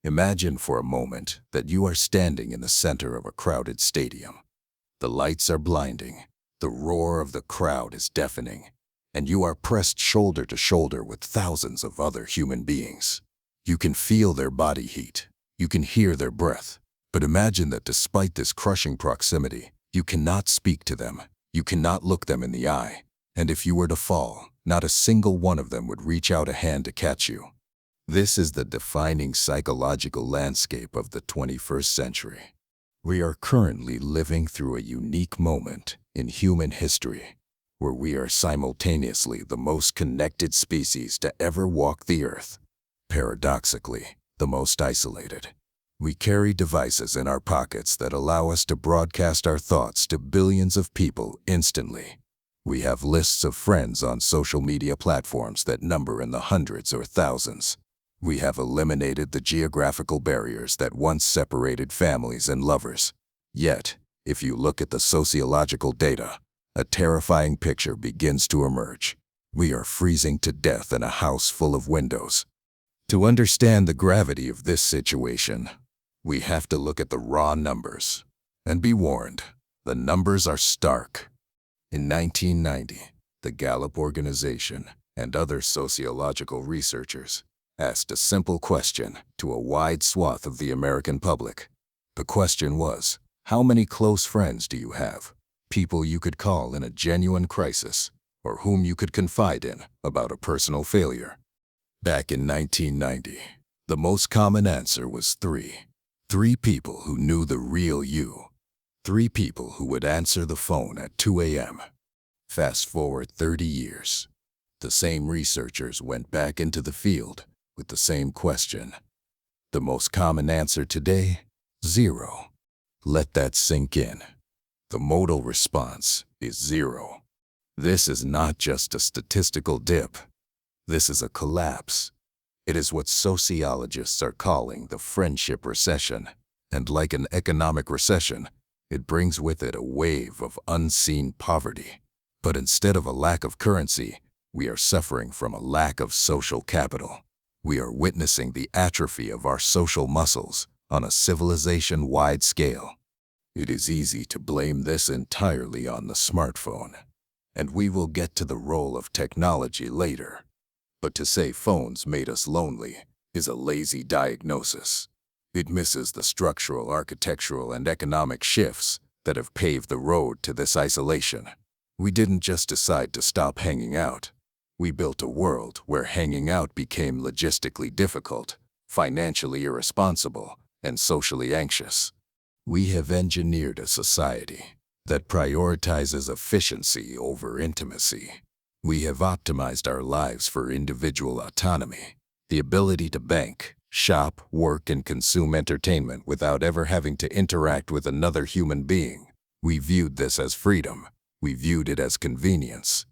Imagine for a moment that you are standing in the center of a crowded stadium. The lights are blinding, the roar of the crowd is deafening, and you are pressed shoulder to shoulder with thousands of other human beings. You can feel their body heat, you can hear their breath, but imagine that despite this crushing proximity, you cannot speak to them, you cannot look them in the eye, and if you were to fall, not a single one of them would reach out a hand to catch you. This is the defining psychological landscape of the 21st century. We are currently living through a unique moment in human history, where we are simultaneously the most connected species to ever walk the earth, paradoxically, the most isolated. We carry devices in our pockets that allow us to broadcast our thoughts to billions of people instantly. We have lists of friends on social media platforms that number in the hundreds or thousands. We have eliminated the geographical barriers that once separated families and lovers. Yet, if you look at the sociological data, a terrifying picture begins to emerge. We are freezing to death in a house full of windows. To understand the gravity of this situation, we have to look at the raw numbers. And be warned, the numbers are stark. In 1990, the Gallup organization and other sociological researchers asked a simple question to a wide swath of the American public. The question was, how many close friends do you have? People you could call in a genuine crisis, or whom you could confide in about a personal failure. Back in 1990, the most common answer was 3. 3 people who knew the real you. 3 people who would answer the phone at 2 a.m. Fast forward 30 years. The same researchers went back into the field with the same question. The most common answer today? 0. Let that sink in. The modal response is 0. This is not just a statistical dip. This is a collapse. It is what sociologists are calling the friendship recession. And like an economic recession, it brings with it a wave of unseen poverty. But instead of a lack of currency, we are suffering from a lack of social capital. We are witnessing the atrophy of our social muscles on a civilization-wide scale. It is easy to blame this entirely on the smartphone, and we will get to the role of technology later. But to say phones made us lonely is a lazy diagnosis. It misses the structural, architectural, and economic shifts that have paved the road to this isolation. We didn't just decide to stop hanging out. We built a world where hanging out became logistically difficult, financially irresponsible, and socially anxious. We have engineered a society that prioritizes efficiency over intimacy. We have optimized our lives for individual autonomy, the ability to bank, shop, work, and consume entertainment without ever having to interact with another human being. We viewed this as freedom. We viewed it as convenience.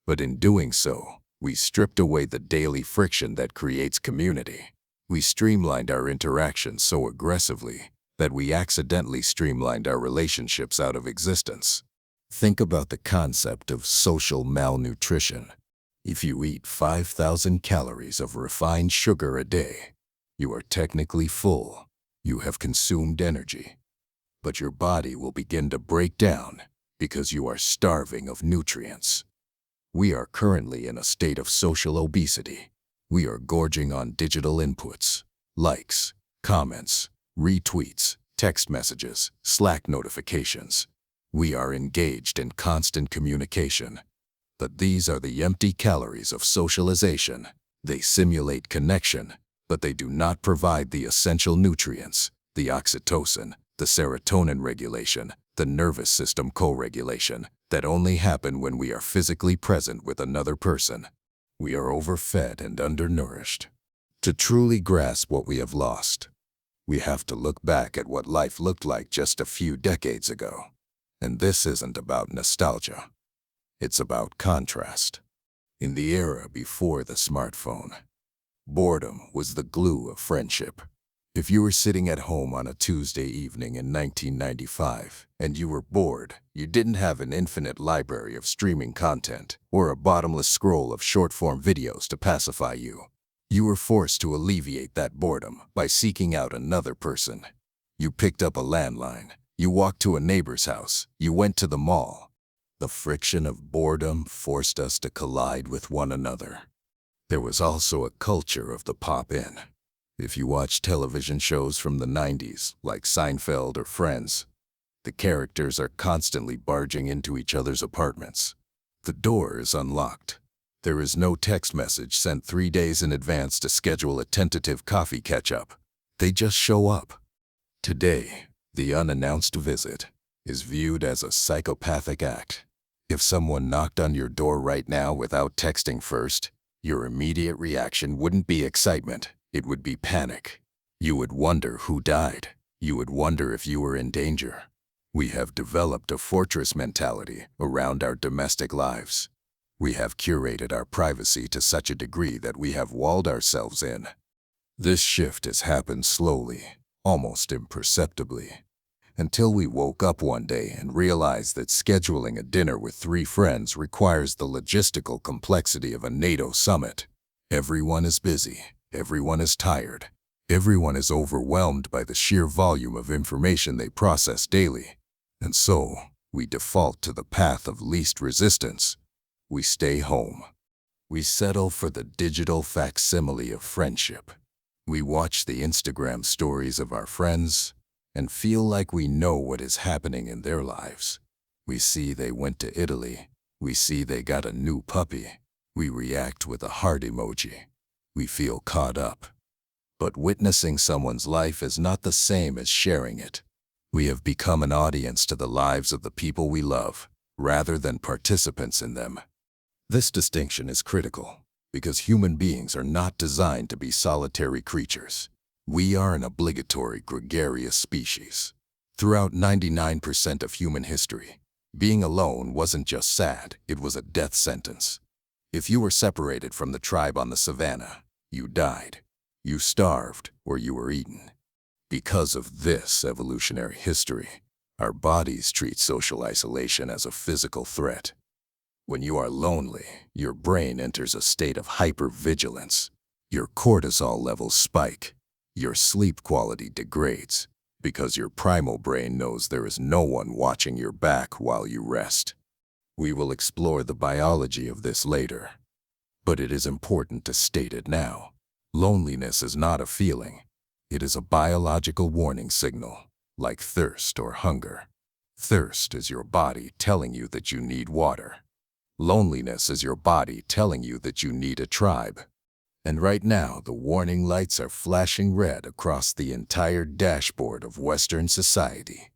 But in doing so, we stripped away the daily friction that creates community. We streamlined our interactions so aggressively that we accidentally streamlined our relationships out of existence. Think about the concept of social malnutrition. If you eat 5,000 calories of refined sugar a day, you are technically full. You have consumed energy. But your body will begin to break down because you are starving of nutrients. We are currently in a state of social obesity. We are gorging on digital inputs, likes, comments, retweets, text messages, Slack notifications. We are engaged in constant communication. But these are the empty calories of socialization. They simulate connection, but they do not provide the essential nutrients, the oxytocin, the serotonin regulation, the nervous system co-regulation, that only happen when we are physically present with another person. We are overfed and undernourished. To truly grasp what we have lost, we have to look back at what life looked like just a few decades ago. And this isn't about nostalgia. It's about contrast. In the era before the smartphone, boredom was the glue of friendship. If you were sitting at home on a Tuesday evening in 1995 and you were bored, you didn't have an infinite library of streaming content or a bottomless scroll of short-form videos to pacify you. You were forced to alleviate that boredom by seeking out another person. You picked up a landline. You walked to a neighbor's house. You went to the mall. The friction of boredom forced us to collide with one another. There was also a culture of the pop-in. If you watch television shows from the 90s, like Seinfeld or Friends, the characters are constantly barging into each other's apartments. The door is unlocked. There is no text message sent 3 days in advance to schedule a tentative coffee catch-up. They just show up. Today, the unannounced visit is viewed as a psychopathic act. If someone knocked on your door right now without texting first, your immediate reaction wouldn't be excitement, it would be panic. You would wonder who died. You would wonder if you were in danger. We have developed a fortress mentality around our domestic lives. We have curated our privacy to such a degree that we have walled ourselves in. This shift has happened slowly, almost imperceptibly, until we woke up one day and realized that scheduling a dinner with 3 friends requires the logistical complexity of a NATO summit. Everyone is busy. Everyone is tired. Everyone is overwhelmed by the sheer volume of information they process daily. And so, we default to the path of least resistance. We stay home. We settle for the digital facsimile of friendship. We watch the Instagram stories of our friends and feel like we know what is happening in their lives. We see they went to Italy. We see they got a new puppy. We react with a heart emoji. We feel caught up. But witnessing someone's life is not the same as sharing it. We have become an audience to the lives of the people we love, rather than participants in them. This distinction is critical, because human beings are not designed to be solitary creatures. We are an obligatory gregarious species. Throughout 99% of human history, being alone wasn't just sad, it was a death sentence. If you were separated from the tribe on the savannah, you died, you starved, or you were eaten. Because of this evolutionary history, our bodies treat social isolation as a physical threat. When you are lonely, your brain enters a state of hypervigilance. Your cortisol levels spike. Your sleep quality degrades because your primal brain knows there is no one watching your back while you rest. We will explore the biology of this later, but it is important to state it now. Loneliness is not a feeling. It is a biological warning signal, like thirst or hunger. Thirst is your body telling you that you need water. Loneliness is your body telling you that you need a tribe. And right now, the warning lights are flashing red across the entire dashboard of Western society.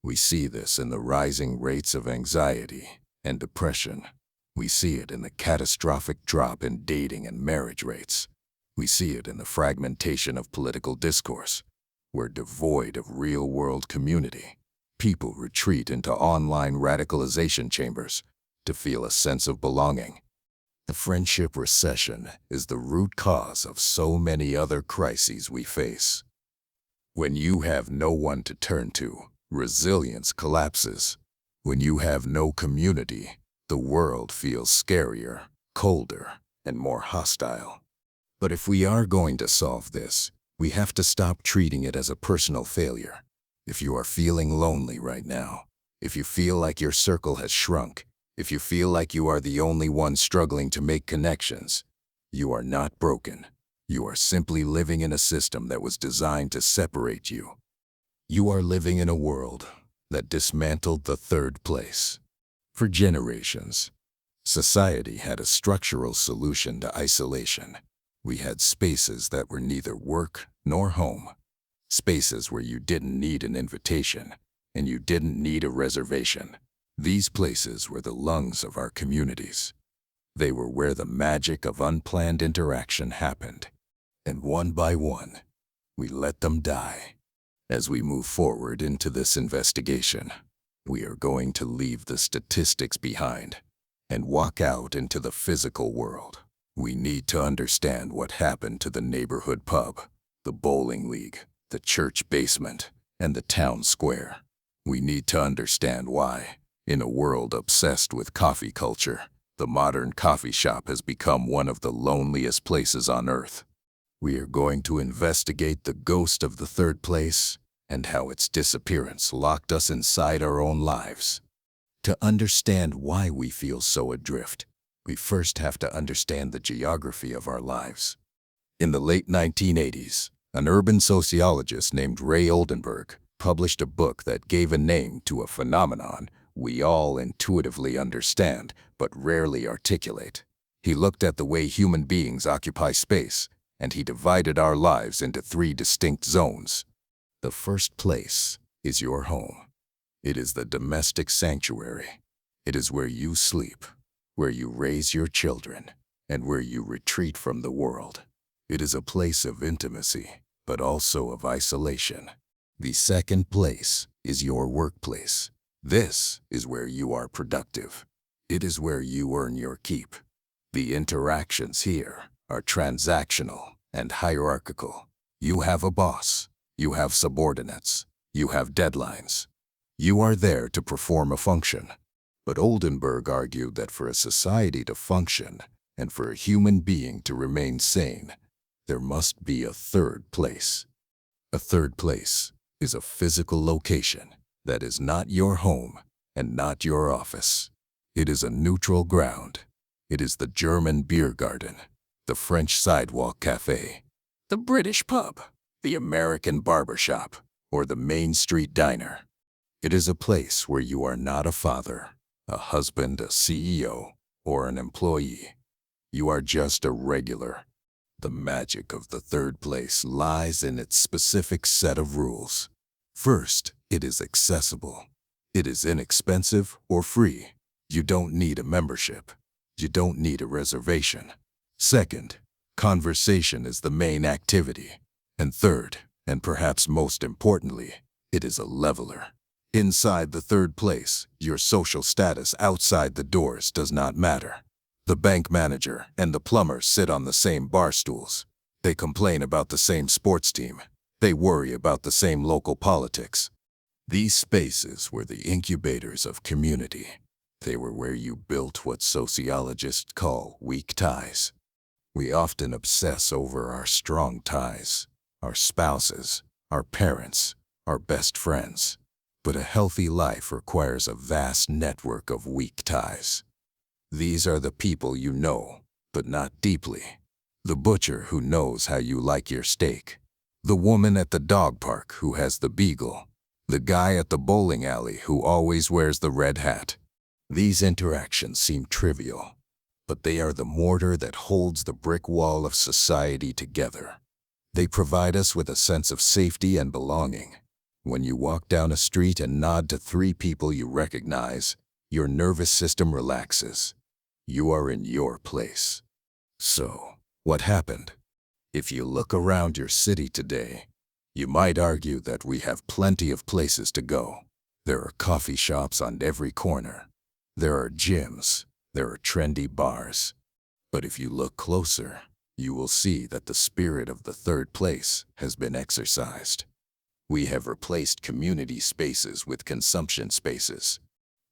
We see this in the rising rates of anxiety and depression. We see it in the catastrophic drop in dating and marriage rates. We see it in the fragmentation of political discourse. We're devoid of real-world community. People retreat into online radicalization chambers to feel a sense of belonging. The friendship recession is the root cause of so many other crises we face. When you have no one to turn to, resilience collapses. When you have no community, the world feels scarier, colder, and more hostile. But if we are going to solve this, we have to stop treating it as a personal failure. If you are feeling lonely right now, if you feel like your circle has shrunk, if you feel like you are the only one struggling to make connections, you are not broken. You are simply living in a system that was designed to separate you. You are living in a world that dismantled the third place. For generations, society had a structural solution to isolation. We had spaces that were neither work nor home. Spaces where you didn't need an invitation and you didn't need a reservation. These places were the lungs of our communities. They were where the magic of unplanned interaction happened. And one by one, we let them die. As we move forward into this investigation, we are going to leave the statistics behind and walk out into the physical world. We need to understand what happened to the neighborhood pub, the bowling league, the church basement, and the town square. We need to understand why, in a world obsessed with coffee culture, the modern coffee shop has become one of the loneliest places on earth. We are going to investigate the ghost of the third place and how its disappearance locked us inside our own lives. To understand why we feel so adrift, we first have to understand the geography of our lives. In the late 1980s, an urban sociologist named Ray Oldenburg published a book that gave a name to a phenomenon we all intuitively understand but rarely articulate. He looked at the way human beings occupy space, and he divided our lives into 3 distinct zones. The first place is your home. It is the domestic sanctuary. It is where you sleep, where you raise your children, and where you retreat from the world. It is a place of intimacy, but also of isolation. The second place is your workplace. This is where you are productive. It is where you earn your keep. The interactions here are transactional and hierarchical. You have a boss. You have subordinates. You have deadlines. You are there to perform a function. But Oldenburg argued that for a society to function and for a human being to remain sane, there must be a third place. A third place is a physical location that is not your home and not your office. It is a neutral ground. It is the German beer garden, the French sidewalk cafe, the British pub, the American barbershop, or the Main Street diner. It is a place where you are not a father, a husband, a CEO, or an employee. You are just a regular. The magic of the third place lies in its specific set of rules. First, it is accessible. It is inexpensive or free. You don't need a membership. You don't need a reservation. Second, conversation is the main activity. And third, and perhaps most importantly, it is a leveler. Inside the third place, your social status outside the doors does not matter. The bank manager and the plumber sit on the same bar stools. They complain about the same sports team. They worry about the same local politics. These spaces were the incubators of community. They were where you built what sociologists call weak ties. We often obsess over our strong ties, our spouses, our parents, our best friends. But a healthy life requires a vast network of weak ties. These are the people you know, but not deeply. The butcher who knows how you like your steak. The woman at the dog park who has the beagle. The guy at the bowling alley who always wears the red hat. These interactions seem trivial, but they are the mortar that holds the brick wall of society together. They provide us with a sense of safety and belonging. When you walk down a street and nod to 3 people you recognize, your nervous system relaxes. You are in your place. So, what happened? If you look around your city today, you might argue that we have plenty of places to go. There are coffee shops on every corner. There are gyms. There are trendy bars. But if you look closer, you will see that the spirit of the third place has been exorcised. We have replaced community spaces with consumption spaces.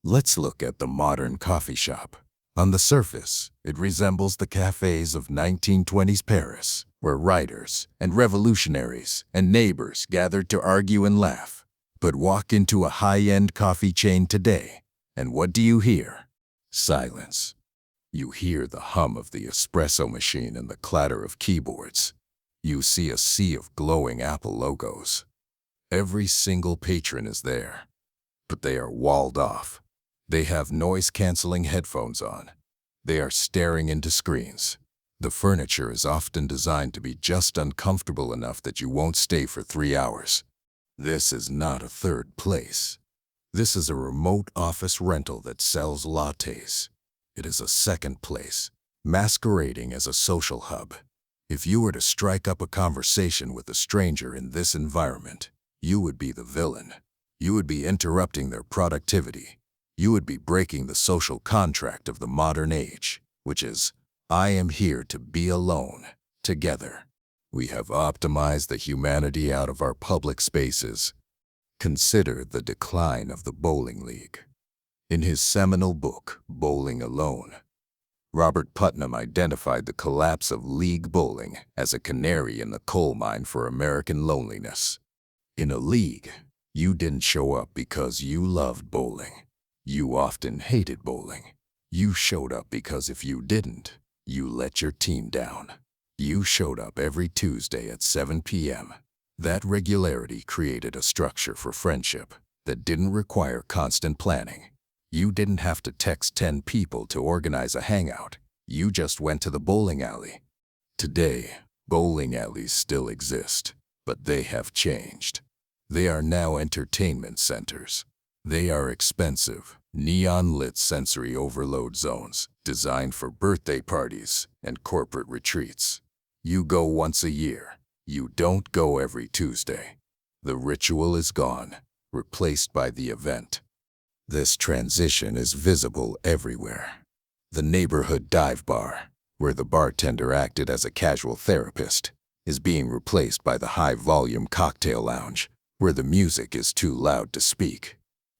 Let's look at the modern coffee shop. On the surface, it resembles the cafes of 1920s Paris, where writers and revolutionaries and neighbors gathered to argue and laugh. But walk into a high-end coffee chain today, and what do you hear? Silence. You hear the hum of the espresso machine and the clatter of keyboards. You see a sea of glowing Apple logos. Every single patron is there, but they are walled off. They have noise-canceling headphones on. They are staring into screens. The furniture is often designed to be just uncomfortable enough that you won't stay for 3 hours. This is not a third place. This is a remote office rental that sells lattes. It is a second place, masquerading as a social hub. If you were to strike up a conversation with a stranger in this environment, you would be the villain. You would be interrupting their productivity. You would be breaking the social contract of the modern age, which is, I am here to be alone, together. We have optimized the humanity out of our public spaces. Consider the decline of the bowling league. In his seminal book, Bowling Alone, Robert Putnam identified the collapse of league bowling as a canary in the coal mine for American loneliness. In a league, you didn't show up because you loved bowling. You often hated bowling. You showed up because if you didn't, you let your team down. You showed up every Tuesday at 7 p.m. That regularity created a structure for friendship that didn't require constant planning. You didn't have to text 10 people to organize a hangout. You just went to the bowling alley. Today, bowling alleys still exist, but they have changed. They are now entertainment centers. They are expensive, neon-lit sensory overload zones designed for birthday parties and corporate retreats. You go once a year. You don't go every Tuesday. The ritual is gone, replaced by the event. This transition is visible everywhere. The neighborhood dive bar, where the bartender acted as a casual therapist, is being replaced by the high-volume cocktail lounge, where the music is too loud to speak.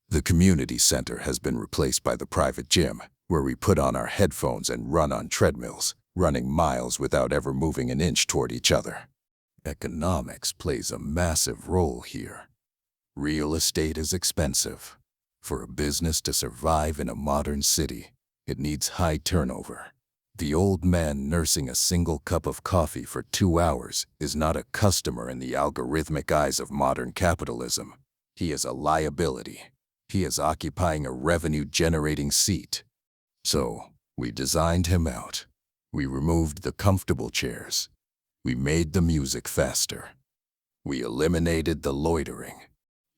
The community center has been replaced by the private gym, where we put on our headphones and run on treadmills, running miles without ever moving an inch toward each other. Economics plays a massive role here. Real estate is expensive. For a business to survive in a modern city, it needs high turnover. The old man nursing a single cup of coffee for 2 hours is not a customer in the algorithmic eyes of modern capitalism. He is a liability. He is occupying a revenue-generating seat. So, we designed him out. We removed the comfortable chairs. We made the music faster. We eliminated the loitering.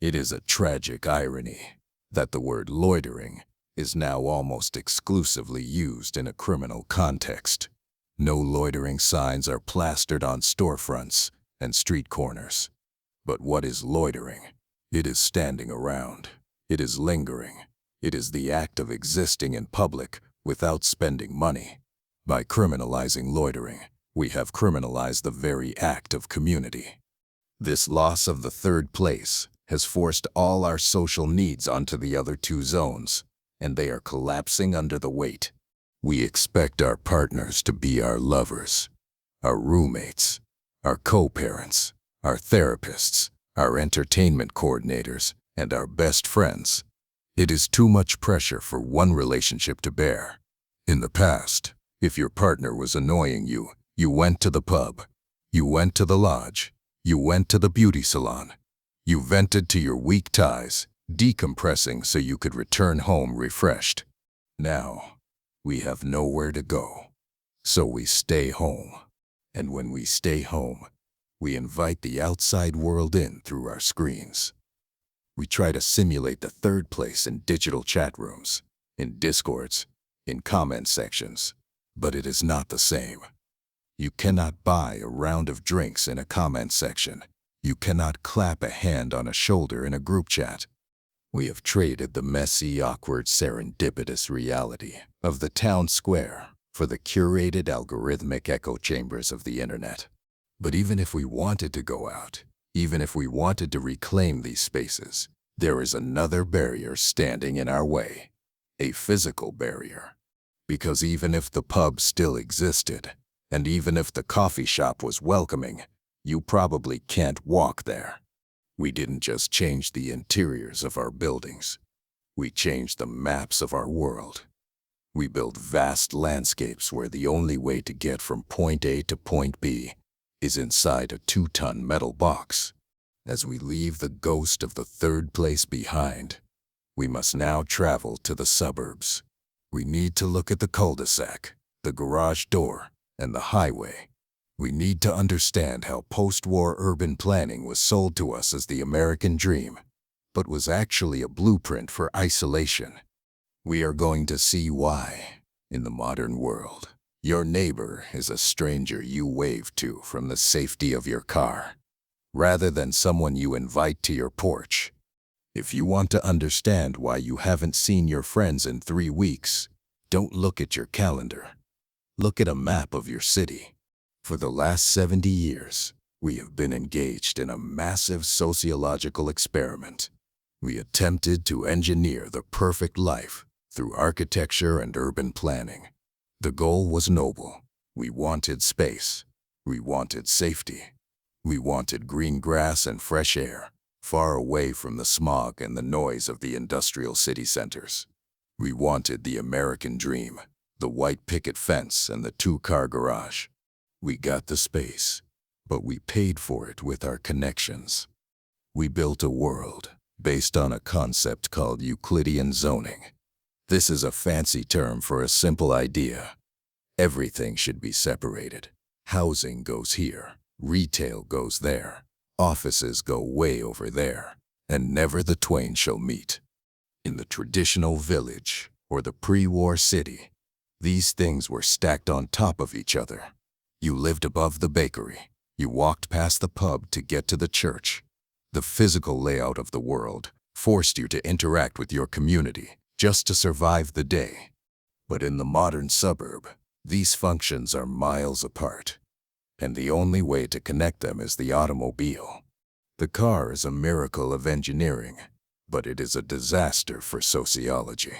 It is a tragic irony that the word loitering is now almost exclusively used in a criminal context. No loitering signs are plastered on storefronts and street corners. But what is loitering? It is standing around. It is lingering. It is the act of existing in public without spending money. By criminalizing loitering, we have criminalized the very act of community. This loss of the third place has forced all our social needs onto the other two zones, and they are collapsing under the weight. We expect our partners to be our lovers, our roommates, our co-parents, our therapists, our entertainment coordinators, and our best friends. It is too much pressure for one relationship to bear. In the past, if your partner was annoying you, you went to the pub, you went to the lodge, you went to the beauty salon. You vented to your weak ties, decompressing so you could return home refreshed. Now, we have nowhere to go, so we stay home. And when we stay home, we invite the outside world in through our screens. We try to simulate the third place in digital chat rooms, in discords, in comment sections, but it is not the same. You cannot buy a round of drinks in a comment section. You cannot clap a hand on a shoulder in a group chat. We have traded the messy, awkward, serendipitous reality of the town square for the curated algorithmic echo chambers of the internet. But even if we wanted to go out, even if we wanted to reclaim these spaces, there is another barrier standing in our way, a physical barrier. Because even if the pub still existed, and even if the coffee shop was welcoming, you probably can't walk there. We didn't just change the interiors of our buildings. We changed the maps of our world. We built vast landscapes where the only way to get from point A to point B is inside a 2-ton metal box. As we leave the ghost of the third place behind, we must now travel to the suburbs. We need to look at the cul-de-sac, the garage door, and the highway. We need to understand how post-war urban planning was sold to us as the American dream, but was actually a blueprint for isolation. We are going to see why, in the modern world, your neighbor is a stranger you wave to from the safety of your car, rather than someone you invite to your porch. If you want to understand why you haven't seen your friends in 3 weeks, don't look at your calendar. Look at a map of your city. For the last 70 years, we have been engaged in a massive sociological experiment. We attempted to engineer the perfect life through architecture and urban planning. The goal was noble. We wanted space. We wanted safety. We wanted green grass and fresh air, far away from the smog and the noise of the industrial city centers. We wanted the American dream, the white picket fence and the two-car garage. We got the space, but we paid for it with our connections. We built a world based on a concept called Euclidean zoning. This is a fancy term for a simple idea. Everything should be separated. Housing goes here, retail goes there, offices go way over there, and never the twain shall meet. In the traditional village or the pre-war city, these things were stacked on top of each other. You lived above the bakery. You walked past the pub to get to the church. The physical layout of the world forced you to interact with your community just to survive the day. But in the modern suburb, these functions are miles apart, and the only way to connect them is the automobile. The car is a miracle of engineering, but it is a disaster for sociology.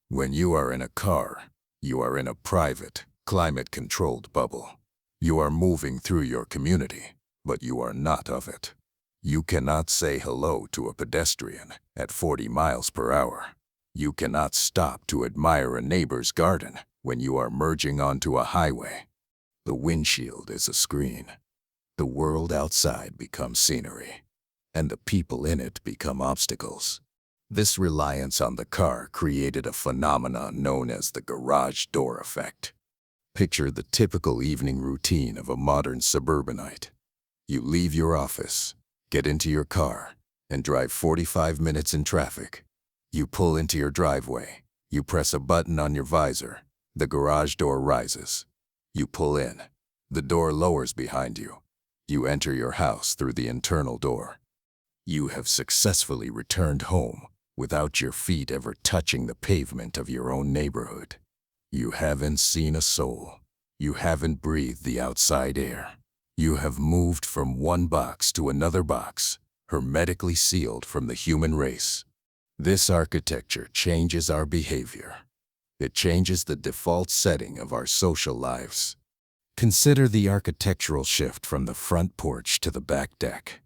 When you are in a car, you are in a private, climate-controlled bubble. You are moving through your community, but you are not of it. You cannot say hello to a pedestrian at 40 miles per hour. You cannot stop to admire a neighbor's garden when you are merging onto a highway. The windshield is a screen. The world outside becomes scenery, and the people in it become obstacles. This reliance on the car created a phenomenon known as the garage door effect. Picture the typical evening routine of a modern suburbanite. You leave your office, get into your car, and drive 45 minutes in traffic. You pull into your driveway. You press a button on your visor. The garage door rises. You pull in. The door lowers behind you. You enter your house through the internal door. You have successfully returned home without your feet ever touching the pavement of your own neighborhood. You haven't seen a soul. You haven't breathed the outside air. You have moved from one box to another box, hermetically sealed from the human race. This architecture changes our behavior. It changes the default setting of our social lives. Consider the architectural shift from the front porch to the back deck.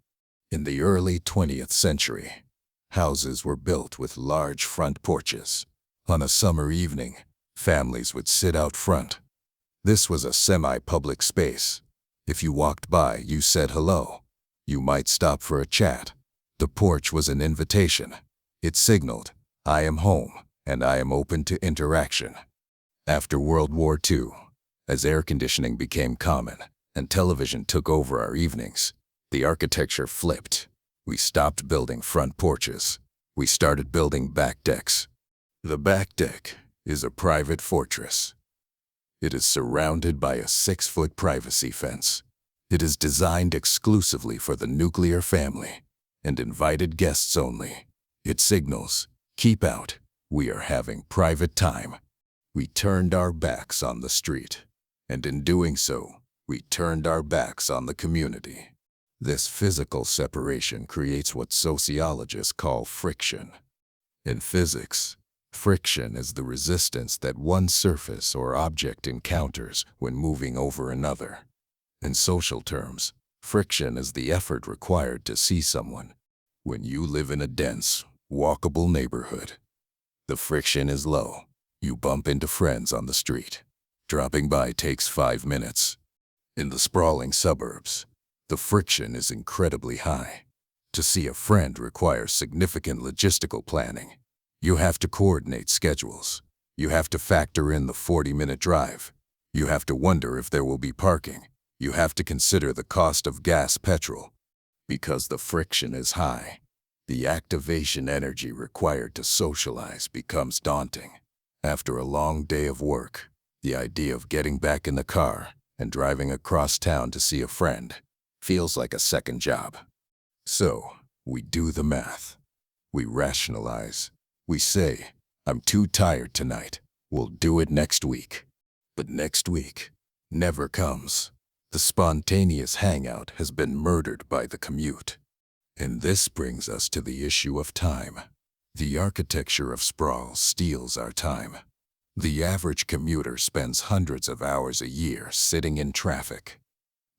In the early 20th century, houses were built with large front porches. On a summer evening, families would sit out front. This was a semi-public space. If you walked by, you said hello. You might stop for a chat. The porch was an invitation. It signaled, I am home, and I am open to interaction. After World War II, as air conditioning became common and television took over our evenings, the architecture flipped. We stopped building front porches. We started building back decks. The back deck is a private fortress. It is surrounded by a 6-foot privacy fence. It is designed exclusively for the nuclear family and invited guests only. It signals, keep out, we are having private time. We turned our backs on the street, and in doing so, we turned our backs on the community. This physical separation creates what sociologists call friction. In physics, friction is the resistance that one surface or object encounters when moving over another. In social terms, friction is the effort required to see someone. When you live in a dense, walkable neighborhood, the friction is low. You bump into friends on the street. Dropping by takes 5 minutes. In the sprawling suburbs, the friction is incredibly high. To see a friend requires significant logistical planning. You have to coordinate schedules. You have to factor in the 40-minute drive. You have to wonder if there will be parking. You have to consider the cost of gas, petrol. Because the friction is high, the activation energy required to socialize becomes daunting. After a long day of work, the idea of getting back in the car and driving across town to see a friend feels like a second job. So, we do the math. We rationalize. We say, I'm too tired tonight. We'll do it next week. But next week never comes. The spontaneous hangout has been murdered by the commute. And this brings us to the issue of time. The architecture of sprawl steals our time. The average commuter spends hundreds of hours a year sitting in traffic.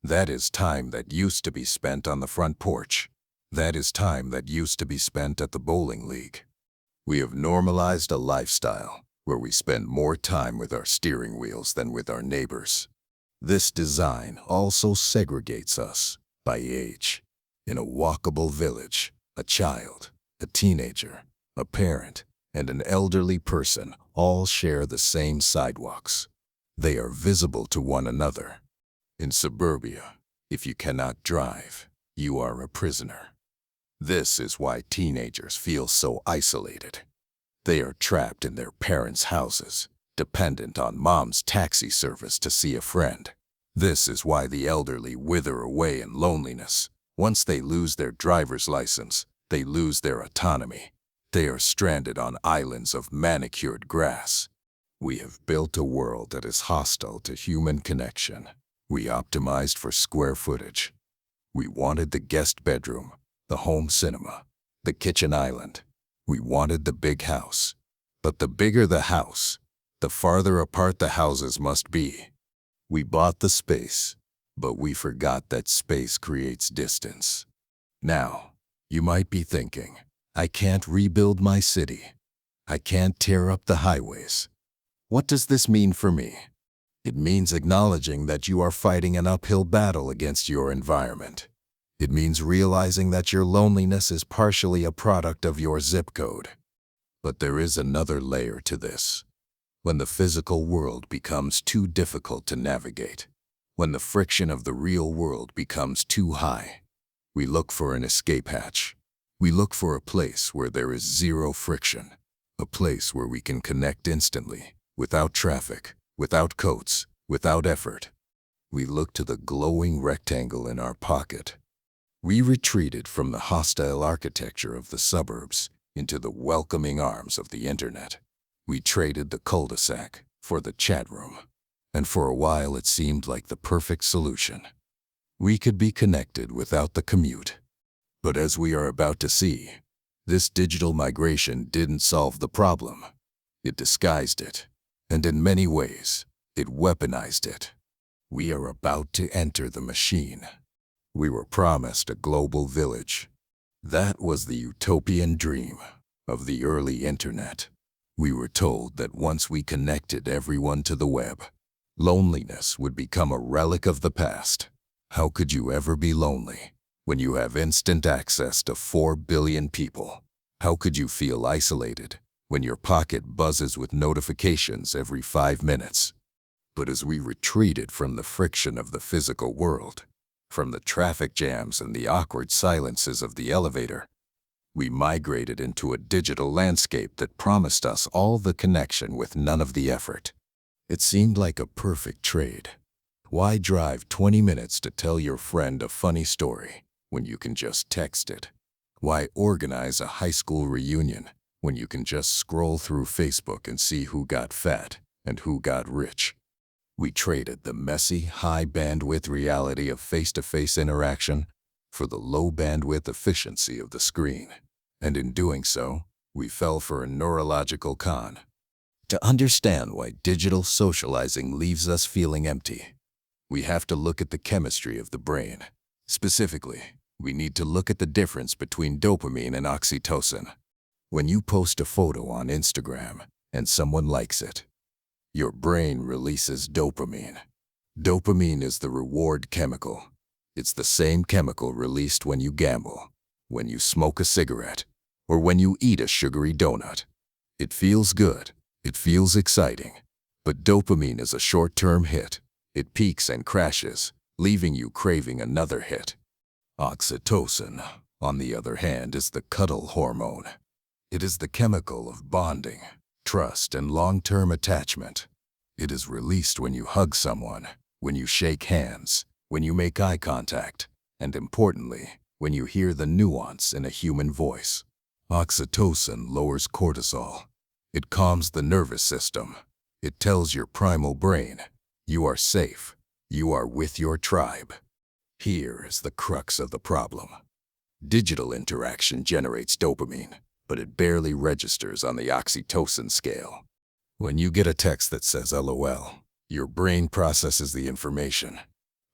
That is time that used to be spent on the front porch. That is time that used to be spent at the bowling league. We have normalized a lifestyle where we spend more time with our steering wheels than with our neighbors. This design also segregates us by age. In a walkable village, a child, a teenager, a parent, and an elderly person all share the same sidewalks. They are visible to one another. In suburbia, if you cannot drive, you are a prisoner. This is why teenagers feel so isolated. They are trapped in their parents' houses, dependent on mom's taxi service to see a friend. This is why the elderly wither away in loneliness. Once they lose their driver's license, they lose their autonomy. They are stranded on islands of manicured grass. We have built a world that is hostile to human connection. We optimized for square footage. We wanted the guest bedroom, the home cinema, the kitchen island. We wanted the big house. But the bigger the house, the farther apart the houses must be. We bought the space, but we forgot that space creates distance. Now, you might be thinking, I can't rebuild my city. I can't tear up the highways. What does this mean for me? It means acknowledging that you are fighting an uphill battle against your environment. It means realizing that your loneliness is partially a product of your zip code. But there is another layer to this. When the physical world becomes too difficult to navigate, when the friction of the real world becomes too high, we look for an escape hatch. We look for a place where there is zero friction, a place where we can connect instantly, without traffic, without coats, without effort. We look to the glowing rectangle in our pocket. We retreated from the hostile architecture of the suburbs into the welcoming arms of the internet. We traded the cul-de-sac for the chat room, and for a while it seemed like the perfect solution. We could be connected without the commute. But as we are about to see, this digital migration didn't solve the problem. It disguised it, and in many ways, it weaponized it. We are about to enter the machine. We were promised a global village. That was the utopian dream of the early internet. We were told that once we connected everyone to the web, loneliness would become a relic of the past. How could you ever be lonely when you have instant access to 4 billion people? How could you feel isolated when your pocket buzzes with notifications every 5 minutes? But as we retreated from the friction of the physical world, from the traffic jams and the awkward silences of the elevator, we migrated into a digital landscape that promised us all the connection with none of the effort. It seemed like a perfect trade. Why drive 20 minutes to tell your friend a funny story when you can just text it? Why organize a high school reunion when you can just scroll through Facebook and see who got fat and who got rich? We traded the messy, high-bandwidth reality of face-to-face interaction for the low-bandwidth efficiency of the screen. And in doing so, we fell for a neurological con. To understand why digital socializing leaves us feeling empty, we have to look at the chemistry of the brain. Specifically, we need to look at the difference between dopamine and oxytocin. When you post a photo on Instagram and someone likes it, your brain releases dopamine. Dopamine is the reward chemical. It's the same chemical released when you gamble, when you smoke a cigarette, or when you eat a sugary donut. It feels good, it feels exciting, but dopamine is a short-term hit. It peaks and crashes, leaving you craving another hit. Oxytocin, on the other hand, is the cuddle hormone. It is the chemical of bonding, trust, and long-term attachment. It is released when you hug someone, when you shake hands, when you make eye contact, and importantly, when you hear the nuance in a human voice. Oxytocin lowers cortisol. It calms the nervous system. It tells your primal brain, you are safe, you are with your tribe. Here is the crux of the problem. Digital interaction generates dopamine, but it barely registers on the oxytocin scale. When you get a text that says LOL, your brain processes the information,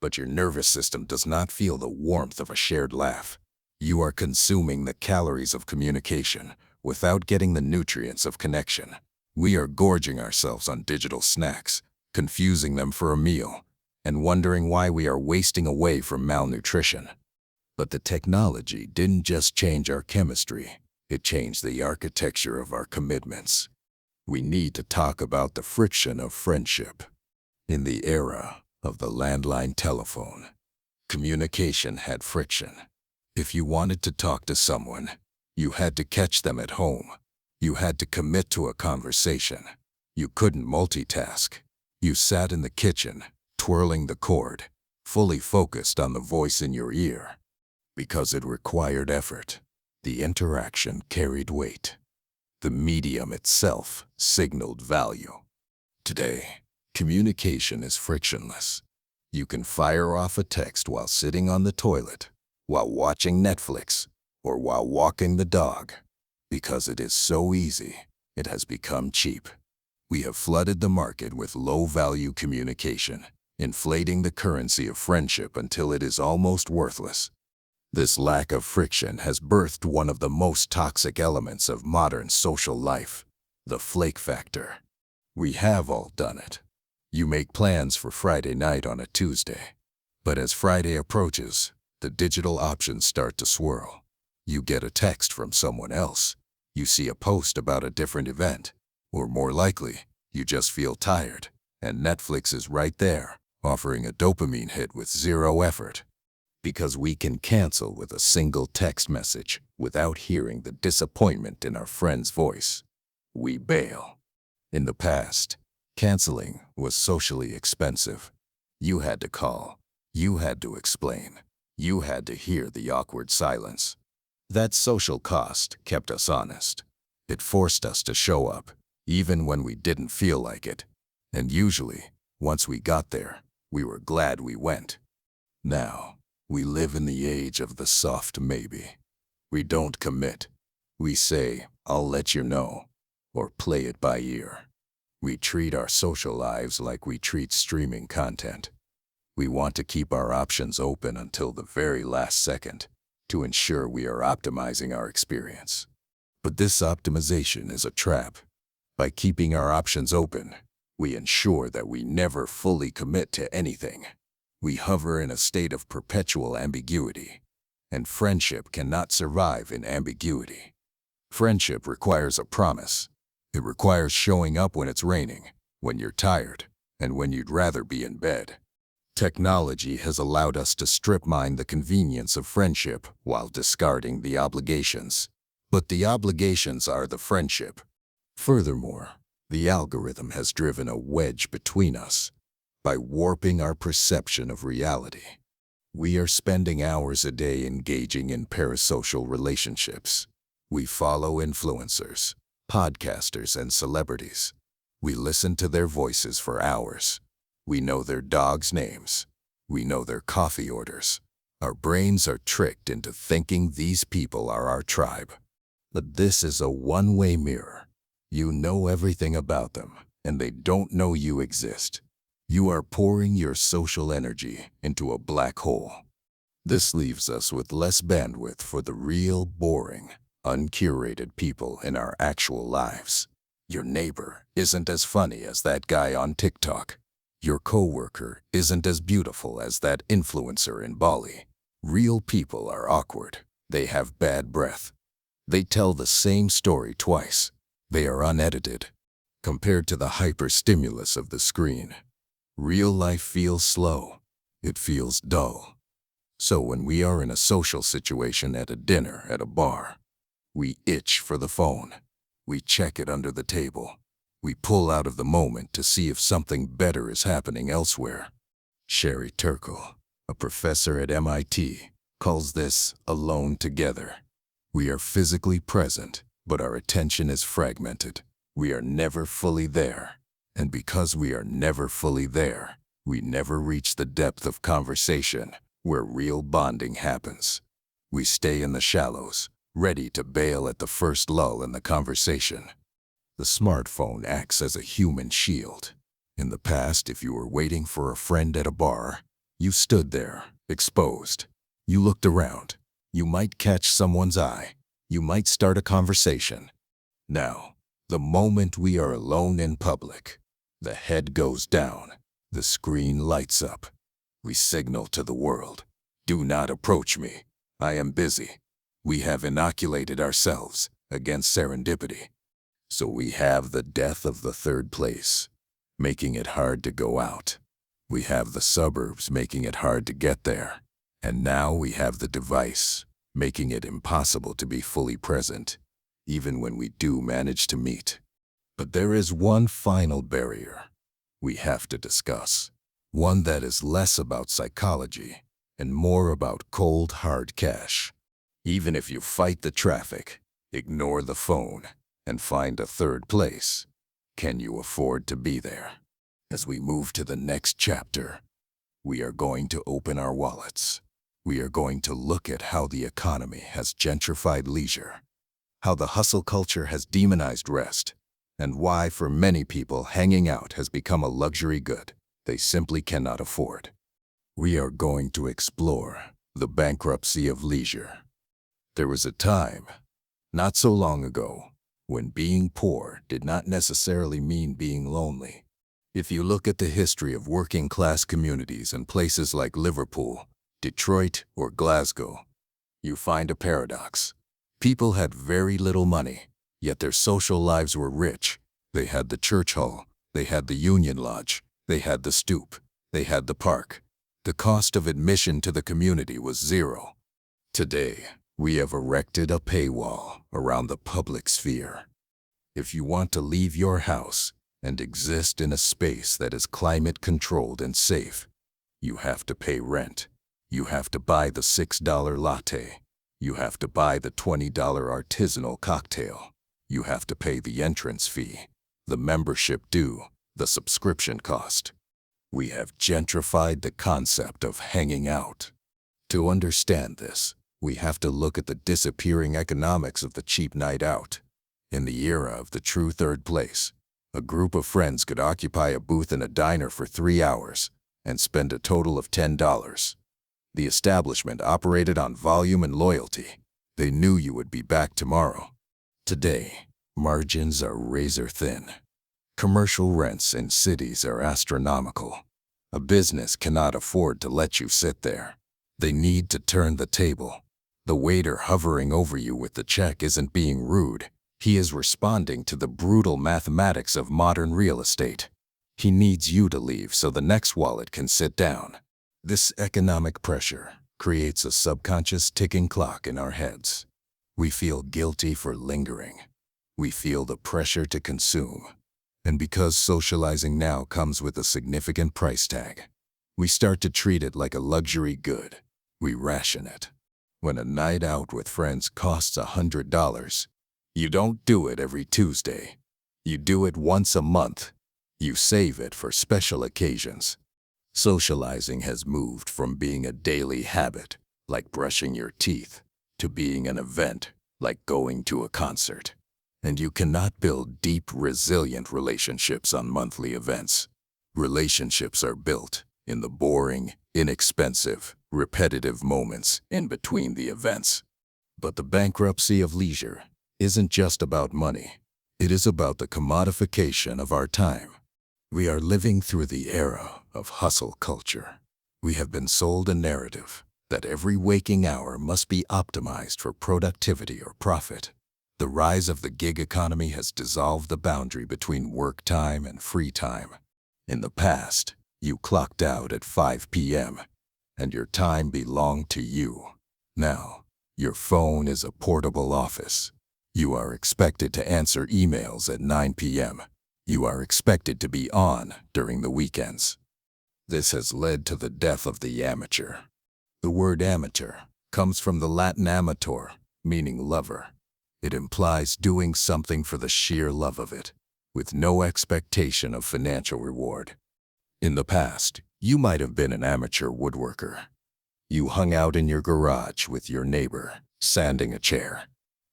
but your nervous system does not feel the warmth of a shared laugh. You are consuming the calories of communication without getting the nutrients of connection. We are gorging ourselves on digital snacks, confusing them for a meal, and wondering why we are wasting away from malnutrition. But the technology didn't just change our chemistry, it changed the architecture of our commitments. We need to talk about the friction of friendship. In the era of the landline telephone, communication had friction. If you wanted to talk to someone, you had to catch them at home. You had to commit to a conversation. You couldn't multitask. You sat in the kitchen, twirling the cord, fully focused on the voice in your ear. Because it required effort, the interaction carried weight. The medium itself signaled value. Today, communication is frictionless. You can fire off a text while sitting on the toilet, while watching Netflix, or while walking the dog. Because it is so easy, it has become cheap. We have flooded the market with low-value communication, inflating the currency of friendship until it is almost worthless. This lack of friction has birthed one of the most toxic elements of modern social life, the Flake Factor. We have all done it. You make plans for Friday night on a Tuesday, but as Friday approaches, the digital options start to swirl. You get a text from someone else. You see a post about a different event. Or more likely, you just feel tired, and Netflix is right there, offering a dopamine hit with zero effort. Because we can cancel with a single text message without hearing the disappointment in our friend's voice, we bail. In the past, canceling was socially expensive. You had to call. You had to explain. You had to hear the awkward silence. That social cost kept us honest. It forced us to show up, even when we didn't feel like it. And usually, once we got there, we were glad we went. Now, we live in the age of the soft maybe. We don't commit. We say, I'll let you know, or play it by ear. We treat our social lives like we treat streaming content. We want to keep our options open until the very last second to ensure we are optimizing our experience. But this optimization is a trap. By keeping our options open, we ensure that we never fully commit to anything. We hover in a state of perpetual ambiguity, and friendship cannot survive in ambiguity. Friendship requires a promise. It requires showing up when it's raining, when you're tired, and when you'd rather be in bed. Technology has allowed us to strip mine the convenience of friendship while discarding the obligations. But the obligations are the friendship. Furthermore, the algorithm has driven a wedge between us. By warping our perception of reality, we are spending hours a day engaging in parasocial relationships. We follow influencers, podcasters, and celebrities. We listen to their voices for hours. We know their dogs' names. We know their coffee orders. Our brains are tricked into thinking these people are our tribe. But this is a one-way mirror. You know everything about them, and they don't know you exist. You are pouring your social energy into a black hole. This leaves us with less bandwidth for the real, boring, uncurated people in our actual lives. Your neighbor isn't as funny as that guy on TikTok. Your coworker isn't as beautiful as that influencer in Bali. Real people are awkward. They have bad breath. They tell the same story twice. They are unedited. Compared to the hyper-stimulus of the screen, real life feels slow. It feels dull. So when we are in a social situation at a dinner at a bar, we itch for the phone. We check it under the table. We pull out of the moment to see if something better is happening elsewhere. Sherry Turkle, a professor at MIT, calls this alone together. We are physically present, but our attention is fragmented. We are never fully there. And because we are never fully there, we never reach the depth of conversation where real bonding happens. We stay in the shallows, ready to bail at the first lull in the conversation. The smartphone acts as a human shield. In the past, if you were waiting for a friend at a bar, you stood there, exposed. You looked around. You might catch someone's eye. You might start a conversation. Now, the moment we are alone in public, the head goes down. The screen lights up. We signal to the world, "Do not approach me. I am busy." We have inoculated ourselves against serendipity. So we have the death of the third place, making it hard to go out. We have the suburbs making it hard to get there. And now we have the device, making it impossible to be fully present, even when we do manage to meet. But there is one final barrier we have to discuss, one that is less about psychology and more about cold, hard cash. Even if you fight the traffic, ignore the phone, and find a third place, can you afford to be there? As we move to the next chapter, we are going to open our wallets. We are going to look at how the economy has gentrified leisure, how the hustle culture has demonized rest, and why for many people hanging out has become a luxury good they simply cannot afford. We are going to explore the bankruptcy of leisure. There was a time, not so long ago, when being poor did not necessarily mean being lonely. If you look at the history of working-class communities in places like Liverpool, Detroit, or Glasgow, you find a paradox. People had very little money, yet their social lives were rich. They had the church hall, they had the Union Lodge, they had the stoop, they had the park. The cost of admission to the community was zero. Today, we have erected a paywall around the public sphere. If you want to leave your house and exist in a space that is climate-controlled and safe, you have to pay rent. You have to buy the $6 latte. You have to buy the $20 artisanal cocktail. You have to pay the entrance fee, the membership due, the subscription cost. We have gentrified the concept of hanging out. To understand this, we have to look at the disappearing economics of the cheap night out. In the era of the true third place, a group of friends could occupy a booth in a diner for 3 hours and spend a total of $10. The establishment operated on volume and loyalty. They knew you would be back tomorrow. Today, margins are razor thin. Commercial rents in cities are astronomical. A business cannot afford to let you sit there. They need to turn the table. The waiter hovering over you with the check isn't being rude. He is responding to the brutal mathematics of modern real estate. He needs you to leave so the next wallet can sit down. This economic pressure creates a subconscious ticking clock in our heads. We feel guilty for lingering. We feel the pressure to consume. And because socializing now comes with a significant price tag, we start to treat it like a luxury good. We ration it. When a night out with friends costs $100, you don't do it every Tuesday. You do it once a month. You save it for special occasions. Socializing has moved from being a daily habit, like brushing your teeth, to being an event, like going to a concert. And you cannot build deep, resilient relationships on monthly events. Relationships are built in the boring, inexpensive, repetitive moments in between the events. But the bankruptcy of leisure isn't just about money. It is about the commodification of our time. We are living through the era of hustle culture. We have been sold a narrative that every waking hour must be optimized for productivity or profit. The rise of the gig economy has dissolved the boundary between work time and free time. In the past, you clocked out at 5 p.m. and your time belonged to you. Now, your phone is a portable office. You are expected to answer emails at 9 p.m. You are expected to be on during the weekends. This has led to the death of the amateur. The word amateur comes from the Latin amator, meaning lover. It implies doing something for the sheer love of it, with no expectation of financial reward. In the past, you might have been an amateur woodworker. You hung out in your garage with your neighbor, sanding a chair.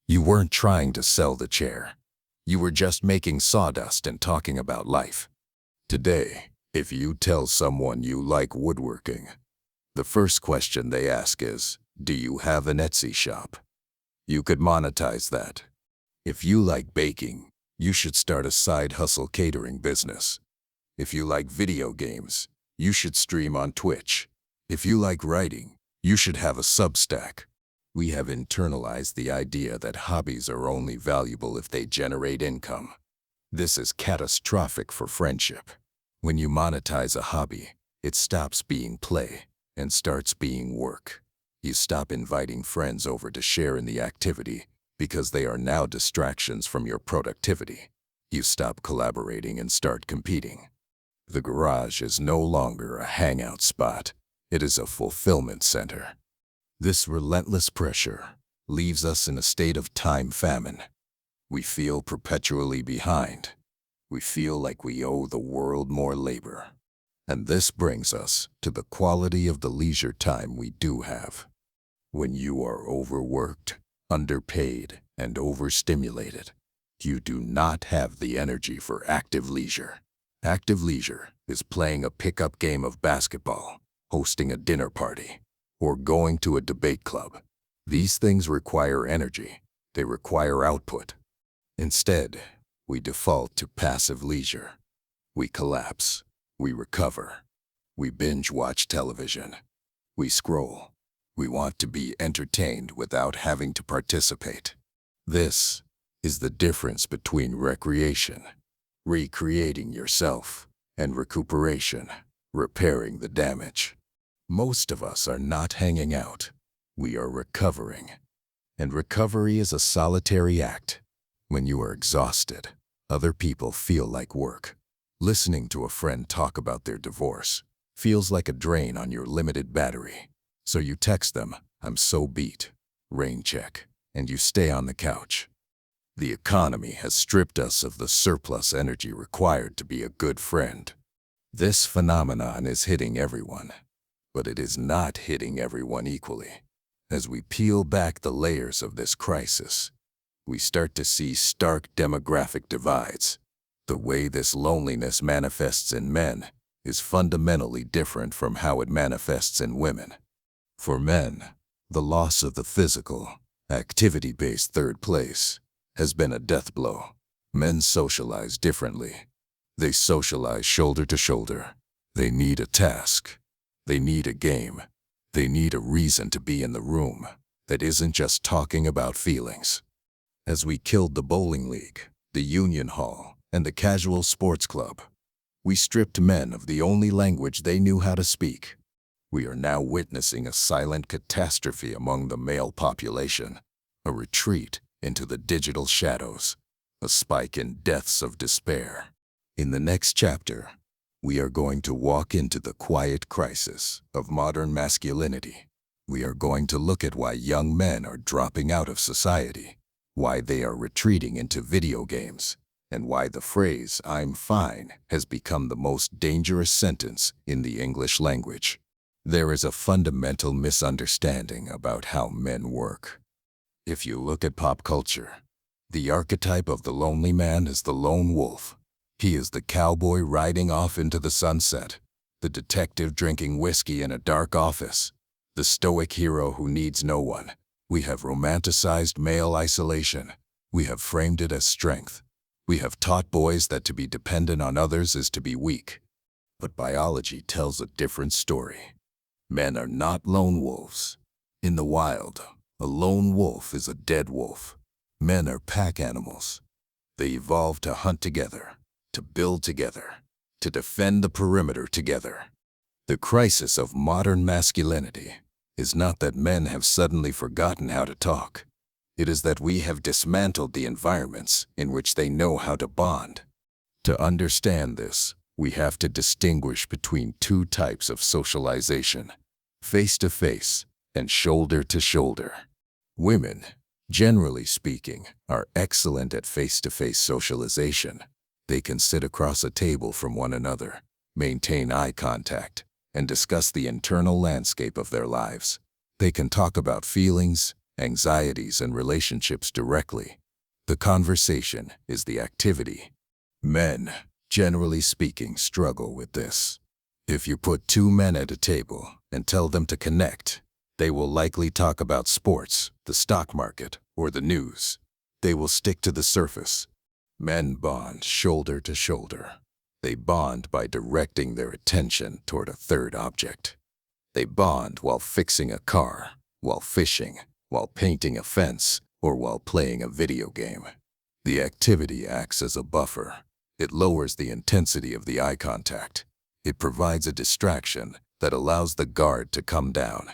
You weren't trying to sell the chair. You were just making sawdust and talking about life. Today, if you tell someone you like woodworking, the first question they ask is, do you have an Etsy shop? You could monetize that. If you like baking, you should start a side hustle catering business. If you like video games, you should stream on Twitch. If you like writing, you should have a Substack. We have internalized the idea that hobbies are only valuable if they generate income. This is catastrophic for friendship. When you monetize a hobby, it stops being play and starts being work. You stop inviting friends over to share in the activity because they are now distractions from your productivity. You stop collaborating and start competing. The garage is no longer a hangout spot. It is a fulfillment center. This relentless pressure leaves us in a state of time famine. We feel perpetually behind. We feel like we owe the world more labor. And this brings us to the quality of the leisure time we do have. When you are overworked, underpaid, and overstimulated, you do not have the energy for active leisure. Active leisure is playing a pickup game of basketball, hosting a dinner party, or going to a debate club. These things require energy. They require output. Instead, we default to passive leisure. We collapse. We recover. We binge watch television. We scroll. We want to be entertained without having to participate. This is the difference between recreation, recreating yourself, and recuperation, repairing the damage. Most of us are not hanging out. We are recovering. And recovery is a solitary act. When you are exhausted, other people feel like work. Listening to a friend talk about their divorce feels like a drain on your limited battery. So you text them, "I'm so beat," rain check, and you stay on the couch. The economy has stripped us of the surplus energy required to be a good friend. This phenomenon is hitting everyone, but it is not hitting everyone equally. As we peel back the layers of this crisis, we start to see stark demographic divides. The way this loneliness manifests in men is fundamentally different from how it manifests in women. For men, the loss of the physical, activity-based third place has been a death blow. Men socialize differently. They socialize shoulder to shoulder. They need a task. They need a game. They need a reason to be in the room that isn't just talking about feelings. As we killed the bowling league, the union hall, and the casual sports club, we stripped men of the only language they knew how to speak. We are now witnessing a silent catastrophe among the male population, a retreat into the digital shadows, a spike in deaths of despair. In the next chapter, we are going to walk into the quiet crisis of modern masculinity. We are going to look at why young men are dropping out of society, why they are retreating into video games, and why the phrase "I'm fine" has become the most dangerous sentence in the English language. There is a fundamental misunderstanding about how men work. If you look at pop culture, the archetype of the lonely man is the lone wolf. He is the cowboy riding off into the sunset, the detective drinking whiskey in a dark office, the stoic hero who needs no one. We have romanticized male isolation. We have framed it as strength. We have taught boys that to be dependent on others is to be weak. But biology tells a different story. Men are not lone wolves. In the wild, a lone wolf is a dead wolf. Men are pack animals. They evolved to hunt together, to build together, to defend the perimeter together. The crisis of modern masculinity is not that men have suddenly forgotten how to talk. It is that we have dismantled the environments in which they know how to bond. To understand this, we have to distinguish between two types of socialization: face-to-face and shoulder-to-shoulder. Women, generally speaking, are excellent at face-to-face socialization. They can sit across a table from one another, maintain eye contact, and discuss the internal landscape of their lives. They can talk about feelings, anxieties, and relationships directly. The conversation is the activity. Men, generally speaking, struggle with this. If you put two men at a table and tell them to connect, they will likely talk about sports, the stock market, or the news. They will stick to the surface. Men bond shoulder to shoulder. They bond by directing their attention toward a third object. They bond while fixing a car, while fishing, while painting a fence, or while playing a video game. The activity acts as a buffer. It lowers the intensity of the eye contact. It provides a distraction that allows the guard to come down.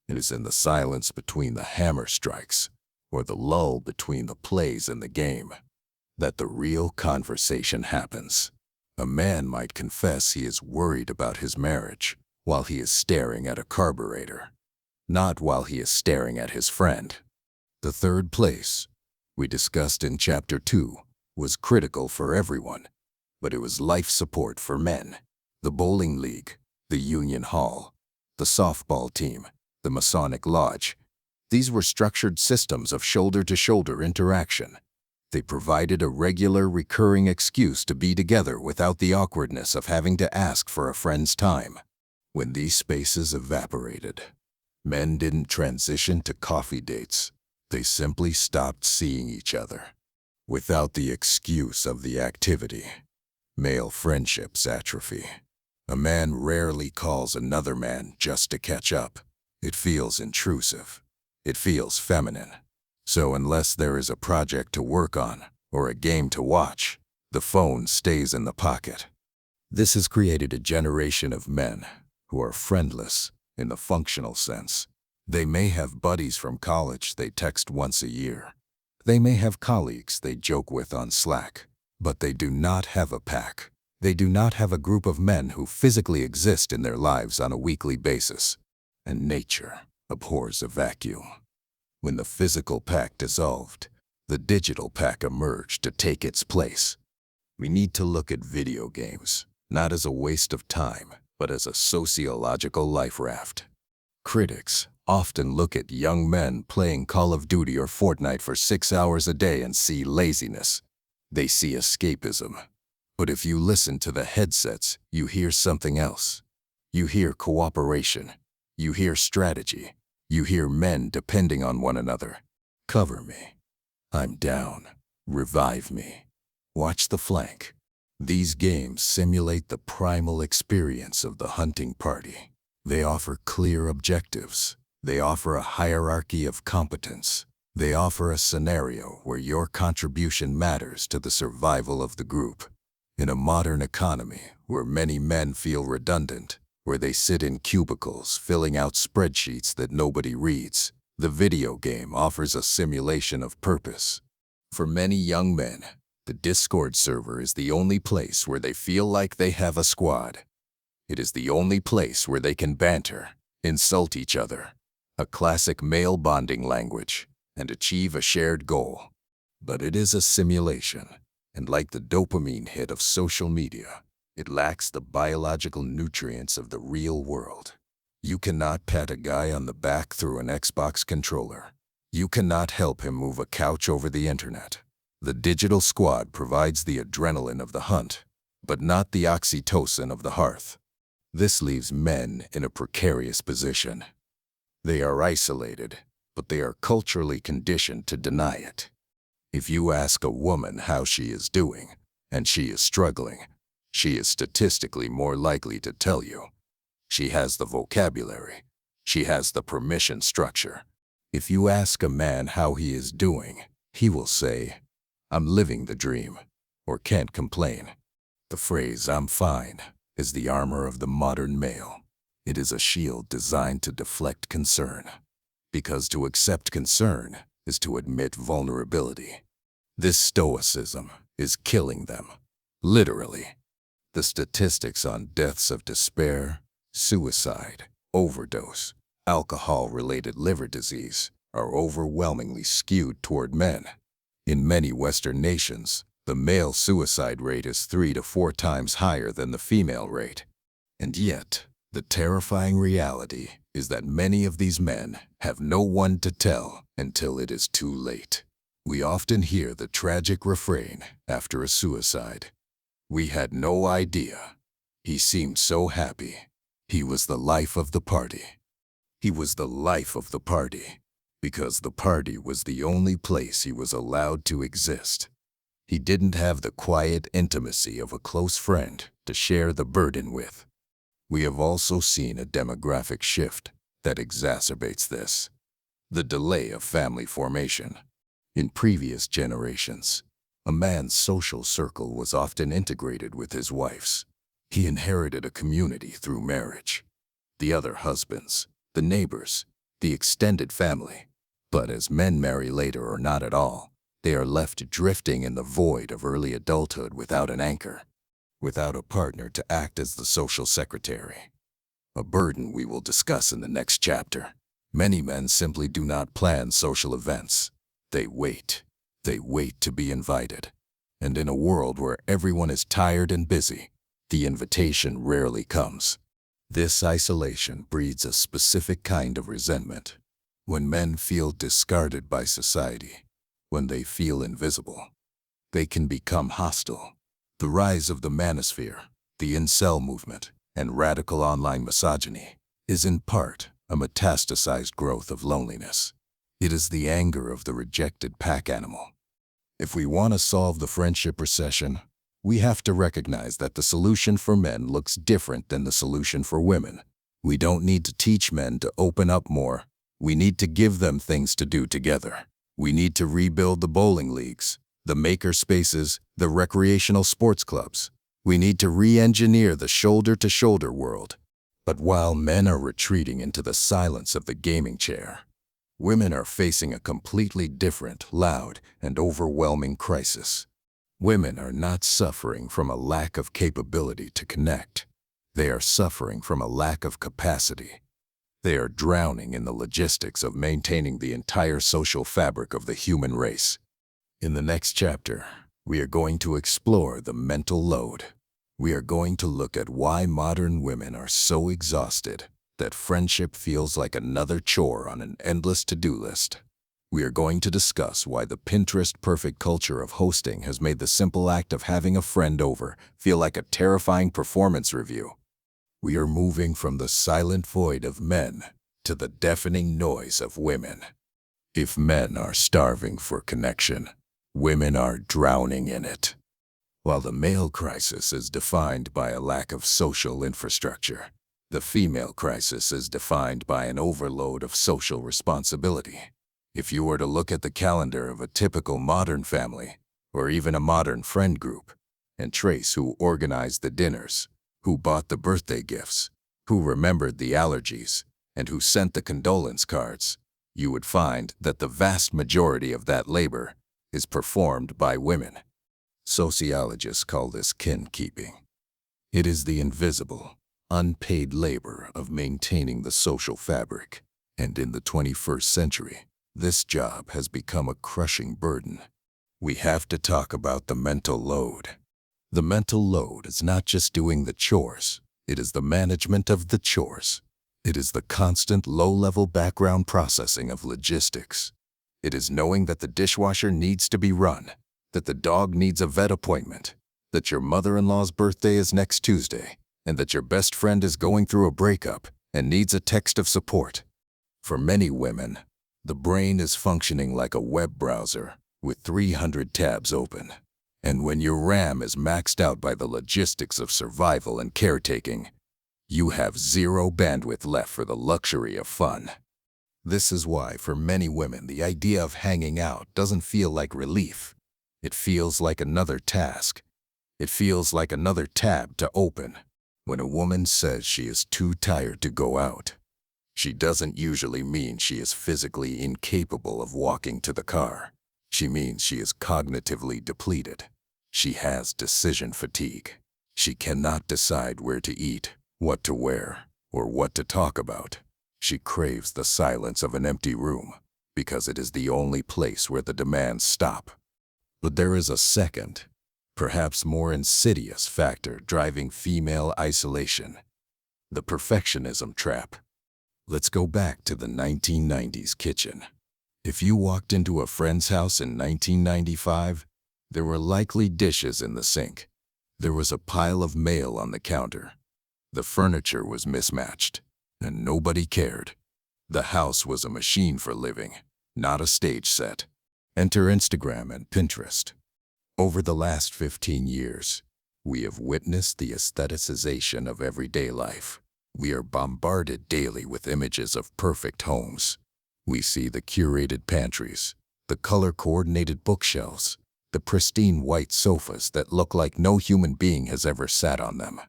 It is in the silence between the hammer strikes, or the lull between the plays in the game, that the real conversation happens. A man might confess he is worried about his marriage while he is staring at a carburetor, not while he is staring at his friend. The third place, we discussed in Chapter 2, was critical for everyone, but it was life support for men. The bowling league, the union hall, the softball team, the Masonic lodge. These were structured systems of shoulder-to-shoulder interaction. They provided a regular, recurring excuse to be together without the awkwardness of having to ask for a friend's time. When these spaces evaporated, men didn't transition to coffee dates. They simply stopped seeing each other. Without the excuse of the activity, male friendships atrophy. A man rarely calls another man just to catch up. It feels intrusive. It feels feminine. So unless there is a project to work on or a game to watch, the phone stays in the pocket. This has created a generation of men who are friendless in the functional sense. They may have buddies from college they text once a year. They may have colleagues they joke with on Slack, but they do not have a pack. They do not have a group of men who physically exist in their lives on a weekly basis. And nature abhors a vacuum. When the physical pack dissolved, the digital pack emerged to take its place. We need to look at video games, not as a waste of time, but as a sociological life raft. Critics often look at young men playing Call of Duty or Fortnite for 6 hours a day and see laziness. They see escapism. But if you listen to the headsets, you hear something else. You hear cooperation. You hear strategy. You hear men depending on one another. Cover me. I'm down. Revive me. Watch the flank. These games simulate the primal experience of the hunting party. They offer clear objectives. They offer a hierarchy of competence. They offer a scenario where your contribution matters to the survival of the group. In a modern economy where many men feel redundant, where they sit in cubicles filling out spreadsheets that nobody reads, the video game offers a simulation of purpose. For many young men, the Discord server is the only place where they feel like they have a squad. It is the only place where they can banter, insult each other, a classic male bonding language, and achieve a shared goal. But it is a simulation, and like the dopamine hit of social media, it lacks the biological nutrients of the real world. You cannot pat a guy on the back through an Xbox controller. You cannot help him move a couch over the internet. The digital squad provides the adrenaline of the hunt, but not the oxytocin of the hearth. This leaves men in a precarious position. They are isolated, but they are culturally conditioned to deny it. If you ask a woman how she is doing, and she is struggling, she is statistically more likely to tell you. She has the vocabulary. She has the permission structure. If you ask a man how he is doing, he will say, "I'm living the dream," or "can't complain." The phrase, "I'm fine," is the armor of the modern male. It is a shield designed to deflect concern. Because to accept concern is to admit vulnerability. This stoicism is killing them, literally. The statistics on deaths of despair, suicide, overdose, alcohol-related liver disease are overwhelmingly skewed toward men. In many Western nations, the male suicide rate is 3 to 4 times higher than the female rate. And yet, the terrifying reality is that many of these men have no one to tell until it is too late. We often hear the tragic refrain after a suicide. "We had no idea. He seemed so happy. He was the life of the party." He was the life of the party because the party was the only place he was allowed to exist. He didn't have the quiet intimacy of a close friend to share the burden with. We have also seen a demographic shift that exacerbates this: the delay of family formation. In previous generations, a man's social circle was often integrated with his wife's. He inherited a community through marriage, the other husbands, the neighbors, the extended family. But as men marry later or not at all, they are left drifting in the void of early adulthood without an anchor, without a partner to act as the social secretary. A burden we will discuss in the next chapter. Many men simply do not plan social events. They wait. They wait to be invited. And in a world where everyone is tired and busy, the invitation rarely comes. This isolation breeds a specific kind of resentment. When men feel discarded by society, when they feel invisible, they can become hostile. The rise of the manosphere, the incel movement, and radical online misogyny is in part a metastasized growth of loneliness. It is the anger of the rejected pack animal. If we want to solve the friendship recession, we have to recognize that the solution for men looks different than the solution for women. We don't need to teach men to open up more. We need to give them things to do together. We need to rebuild the bowling leagues, the maker spaces, the recreational sports clubs. We need to re-engineer the shoulder-to-shoulder world. But while men are retreating into the silence of the gaming chair, women are facing a completely different, loud, and overwhelming crisis. Women are not suffering from a lack of capability to connect. They are suffering from a lack of capacity. They are drowning in the logistics of maintaining the entire social fabric of the human race. In the next chapter, we are going to explore the mental load. We are going to look at why modern women are so exhausted that friendship feels like another chore on an endless to-do list. We are going to discuss why the Pinterest perfect culture of hosting has made the simple act of having a friend over feel like a terrifying performance review. We are moving from the silent void of men to the deafening noise of women. If men are starving for connection, women are drowning in it. While the male crisis is defined by a lack of social infrastructure, the female crisis is defined by an overload of social responsibility. If you were to look at the calendar of a typical modern family, or even a modern friend group, and trace who organized the dinners, who bought the birthday gifts, who remembered the allergies, and who sent the condolence cards, you would find that the vast majority of that labor is performed by women. Sociologists call this kin-keeping. It is the invisible, unpaid labor of maintaining the social fabric, and in the 21st century, this job has become a crushing burden. We have to talk about the mental load. The mental load is not just doing the chores, it is the management of the chores. It is the constant low-level background processing of logistics. It is knowing that the dishwasher needs to be run, that the dog needs a vet appointment, that your mother-in-law's birthday is next Tuesday, and that your best friend is going through a breakup and needs a text of support. For many women, the brain is functioning like a web browser with 300 tabs open. And when your RAM is maxed out by the logistics of survival and caretaking, you have zero bandwidth left for the luxury of fun. This is why, for many women, the idea of hanging out doesn't feel like relief. It feels like another task. It feels like another tab to open. When a woman says she is too tired to go out, she doesn't usually mean she is physically incapable of walking to the car. She means she is cognitively depleted. She has decision fatigue. She cannot decide where to eat, what to wear, or what to talk about. She craves the silence of an empty room because it is the only place where the demands stop. But there is a second, perhaps more insidious factor driving female isolation: the perfectionism trap. Let's go back to the 1990s kitchen. If you walked into a friend's house in 1995, there were likely dishes in the sink. There was a pile of mail on the counter. The furniture was mismatched, and nobody cared. The house was a machine for living, not a stage set. Enter Instagram and Pinterest. Over the last 15 years, we have witnessed the aestheticization of everyday life. We are bombarded daily with images of perfect homes. We see the curated pantries, the color-coordinated bookshelves, the pristine white sofas that look like no human being has ever sat on them.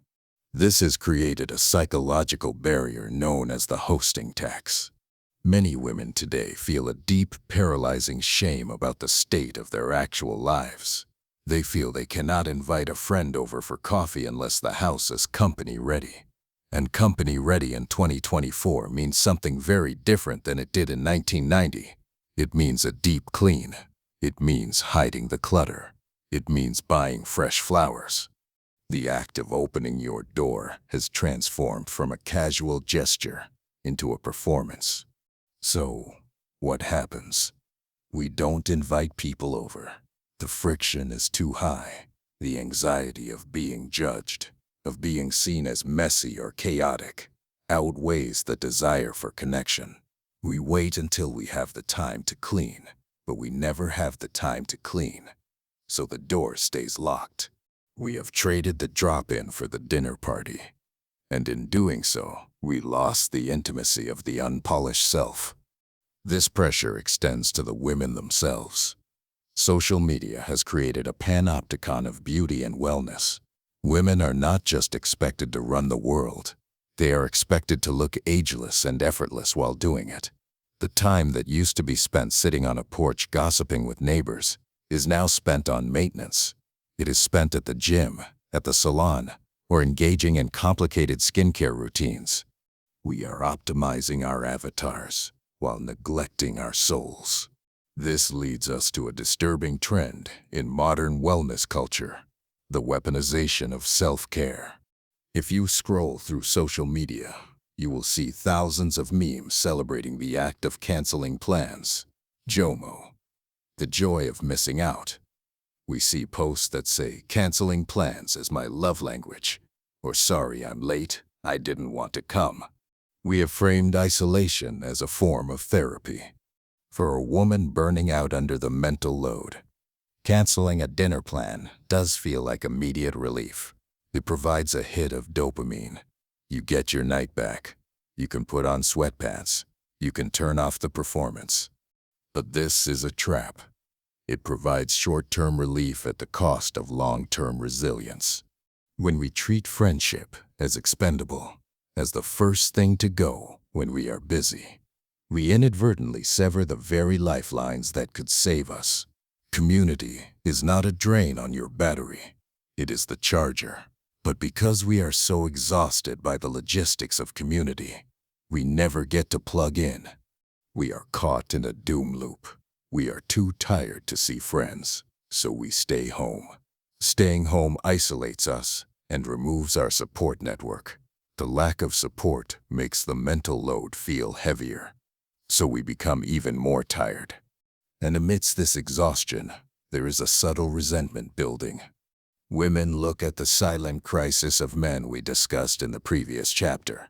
This has created a psychological barrier known as the hosting tax. Many women today feel a deep, paralyzing shame about the state of their actual lives. They feel they cannot invite a friend over for coffee unless the house is company ready. And company ready in 2024 means something very different than it did in 1990. It means a deep clean. It means hiding the clutter. It means buying fresh flowers. The act of opening your door has transformed from a casual gesture into a performance. So, what happens? We don't invite people over. The friction is too high. The anxiety of being judged, of being seen as messy or chaotic, outweighs the desire for connection. We wait until we have the time to clean, but we never have the time to clean. So the door stays locked. We have traded the drop-in for the dinner party. And in doing so, we lost the intimacy of the unpolished self. This pressure extends to the women themselves. Social media has created a panopticon of beauty and wellness. Women are not just expected to run the world. They are expected to look ageless and effortless while doing it. The time that used to be spent sitting on a porch gossiping with neighbors is now spent on maintenance. It is spent at the gym, at the salon, or engaging in complicated skincare routines. We are optimizing our avatars while neglecting our souls. This leads us to a disturbing trend in modern wellness culture, the weaponization of self-care. If you scroll through social media, you will see thousands of memes celebrating the act of canceling plans, JOMO, the joy of missing out. We see posts that say, "Canceling plans is my love language," or "Sorry I'm late, I didn't want to come." We have framed isolation as a form of therapy. For a woman burning out under the mental load, canceling a dinner plan does feel like immediate relief. It provides a hit of dopamine. You get your night back. You can put on sweatpants. You can turn off the performance. But this is a trap. It provides short-term relief at the cost of long-term resilience. When we treat friendship as expendable, as the first thing to go when we are busy, we inadvertently sever the very lifelines that could save us. Community is not a drain on your battery. It is the charger. But because we are so exhausted by the logistics of community, we never get to plug in. We are caught in a doom loop. We are too tired to see friends, so we stay home. Staying home isolates us and removes our support network. The lack of support makes the mental load feel heavier, so we become even more tired. And amidst this exhaustion, there is a subtle resentment building. Women look at the silent crisis of men we discussed in the previous chapter,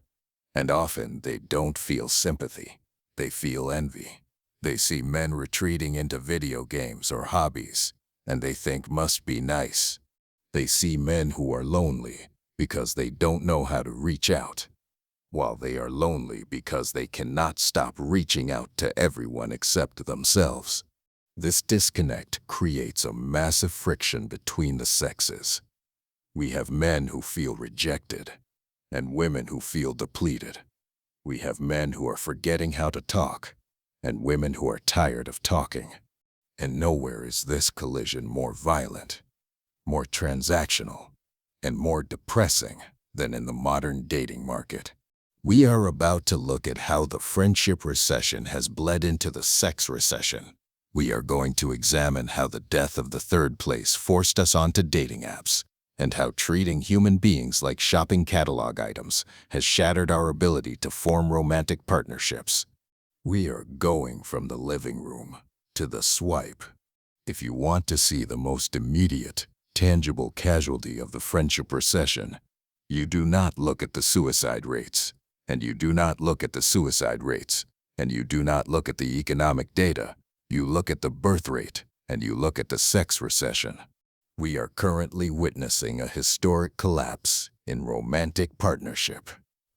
and often they don't feel sympathy. They feel envy. They see men retreating into video games or hobbies, and they think must be nice. They see men who are lonely because they don't know how to reach out, while they are lonely because they cannot stop reaching out to everyone except themselves. This disconnect creates a massive friction between the sexes. We have men who feel rejected and women who feel depleted. We have men who are forgetting how to talk and women who are tired of talking. And nowhere is this collision more violent, more transactional, and more depressing than in the modern dating market. We are about to look at how the friendship recession has bled into the sex recession. We are going to examine how the death of the third place forced us onto dating apps, and how treating human beings like shopping catalog items has shattered our ability to form romantic partnerships. We are going from the living room to the swipe. If you want to see the most immediate, tangible casualty of the friendship recession, you do not look at the suicide rates, and you do not look at the suicide rates, and you do not look at the economic data. You look at the birth rate, and you look at the sex recession. We are currently witnessing a historic collapse in romantic partnership.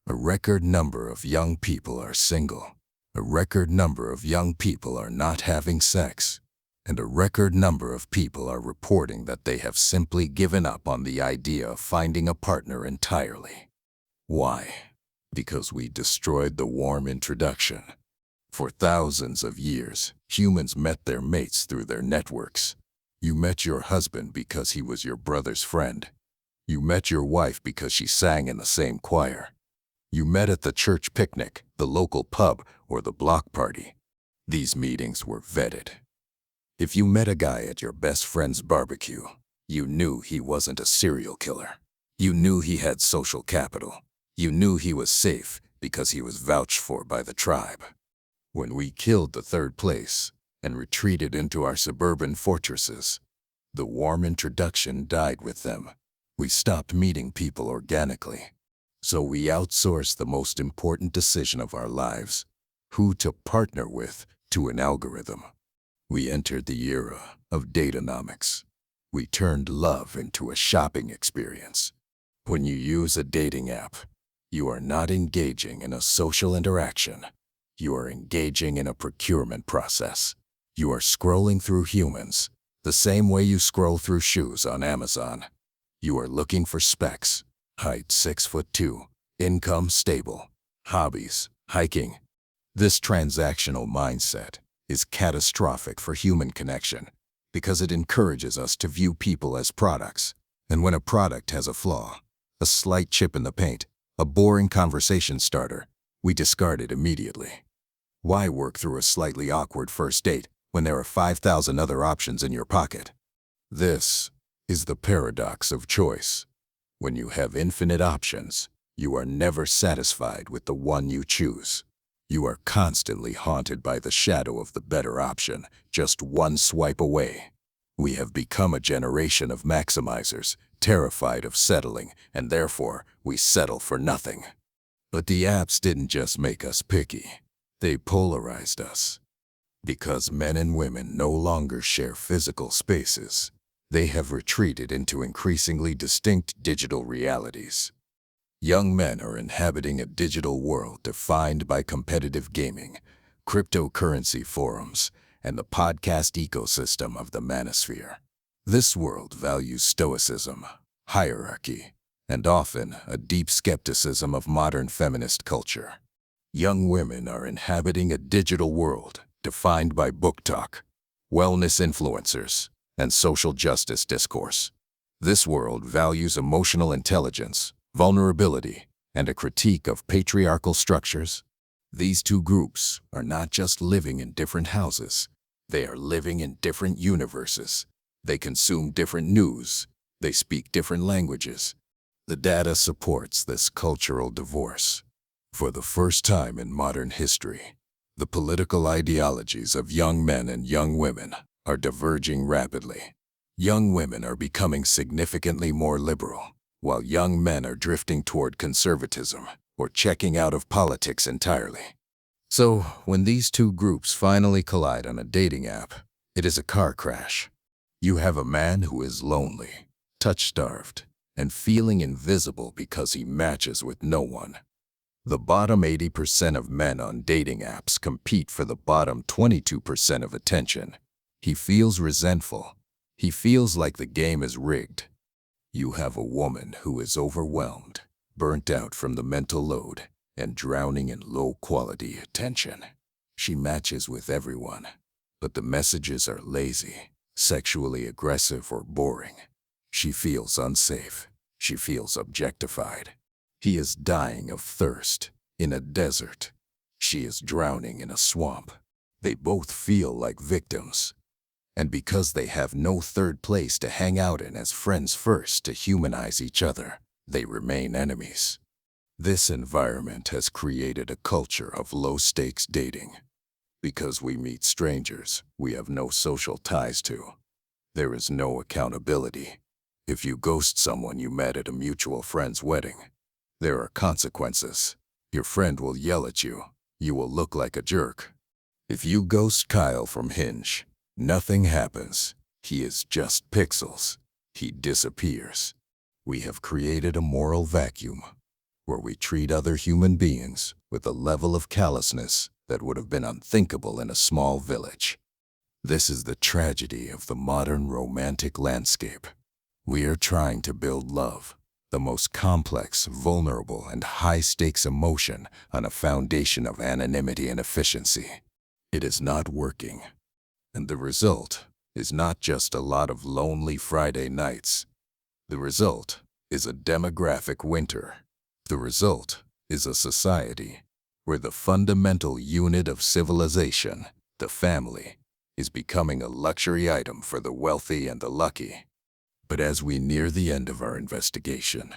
A record number of young people are single. A record number of young people are not having sex. And a record number of people are reporting that they have simply given up on the idea of finding a partner entirely. Why? Because we destroyed the warm introduction. For thousands of years, humans met their mates through their networks. You met your husband because he was your brother's friend. You met your wife because she sang in the same choir. You met at the church picnic, the local pub, or the block party. These meetings were vetted. If you met a guy at your best friend's barbecue, you knew he wasn't a serial killer. You knew he had social capital. You knew he was safe because he was vouched for by the tribe. When we killed the third place and retreated into our suburban fortresses, the warm introduction died with them. We stopped meeting people organically. So we outsourced the most important decision of our lives, who to partner with, to an algorithm. We entered the era of Datanomics. We turned love into a shopping experience. When you use a dating app, you are not engaging in a social interaction. You are engaging in a procurement process. You are scrolling through humans, the same way you scroll through shoes on Amazon. You are looking for specs, height 6'2", income stable, hobbies, hiking. This transactional mindset is catastrophic for human connection because it encourages us to view people as products. And when a product has a flaw, a slight chip in the paint, a boring conversation starter, we discard it immediately. Why work through a slightly awkward first date when there are 5,000 other options in your pocket? This is the paradox of choice. When you have infinite options, you are never satisfied with the one you choose. You are constantly haunted by the shadow of the better option, just one swipe away. We have become a generation of maximizers, terrified of settling, and therefore we settle for nothing. But the apps didn't just make us picky. They polarized us. Because men and women no longer share physical spaces, they have retreated into increasingly distinct digital realities. Young men are inhabiting a digital world defined by competitive gaming, cryptocurrency forums, and the podcast ecosystem of the manosphere. This world values stoicism, hierarchy, and often a deep skepticism of modern feminist culture. Young women are inhabiting a digital world defined by book talk, wellness influencers, and social justice discourse. This world values emotional intelligence, vulnerability, and a critique of patriarchal structures. These two groups are not just living in different houses. They are living in different universes. They consume different news. They speak different languages. The data supports this cultural divorce. For the first time in modern history, the political ideologies of young men and young women are diverging rapidly. Young women are becoming significantly more liberal, while young men are drifting toward conservatism or checking out of politics entirely. So, when these two groups finally collide on a dating app, it is a car crash. You have a man who is lonely, touch-starved, and feeling invisible because he matches with no one. The bottom 80% of men on dating apps compete for the bottom 22% of attention. He feels resentful. He feels like the game is rigged. You have a woman who is overwhelmed, burnt out from the mental load, and drowning in low-quality attention. She matches with everyone, but the messages are lazy, sexually aggressive, or boring. She feels unsafe. She feels objectified. He is dying of thirst in a desert. She is drowning in a swamp. They both feel like victims. And because they have no third place to hang out in as friends first to humanize each other, they remain enemies. This environment has created a culture of low-stakes dating. Because we meet strangers we have no social ties to. There is no accountability. If you ghost someone you met at a mutual friend's wedding, there are consequences. Your friend will yell at you. You will look like a jerk. If you ghost Kyle from Hinge, nothing happens. He is just pixels. He disappears. We have created a moral vacuum where we treat other human beings with a level of callousness that would have been unthinkable in a small village. This is the tragedy of the modern romantic landscape. We are trying to build love, the most complex, vulnerable, and high-stakes emotion, on a foundation of anonymity and efficiency. It is not working. And the result is not just a lot of lonely Friday nights. The result is a demographic winter. The result is a society where the fundamental unit of civilization, the family, is becoming a luxury item for the wealthy and the lucky. But as we near the end of our investigation,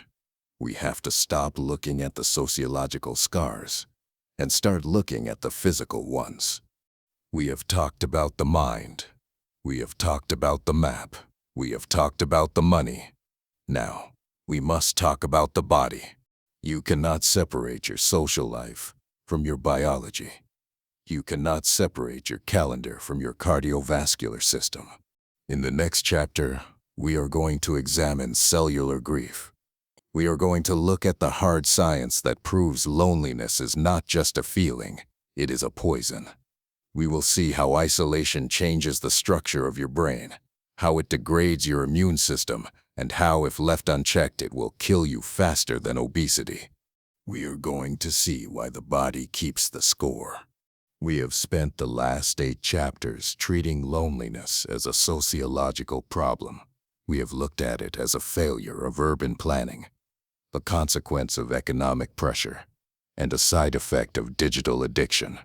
we have to stop looking at the sociological scars and start looking at the physical ones. We have talked about the mind. We have talked about the map. We have talked about the money. Now, we must talk about the body. You cannot separate your social life from your biology. You cannot separate your calendar from your cardiovascular system. In the next chapter, we are going to examine cellular grief. We are going to look at the hard science that proves loneliness is not just a feeling, it is a poison. We will see how isolation changes the structure of your brain, how it degrades your immune system, and how, if left unchecked, it will kill you faster than obesity. We are going to see why the body keeps the score. We have spent the last 8 chapters treating loneliness as a sociological problem. We have looked at it as a failure of urban planning, a consequence of economic pressure, and a side effect of digital addiction.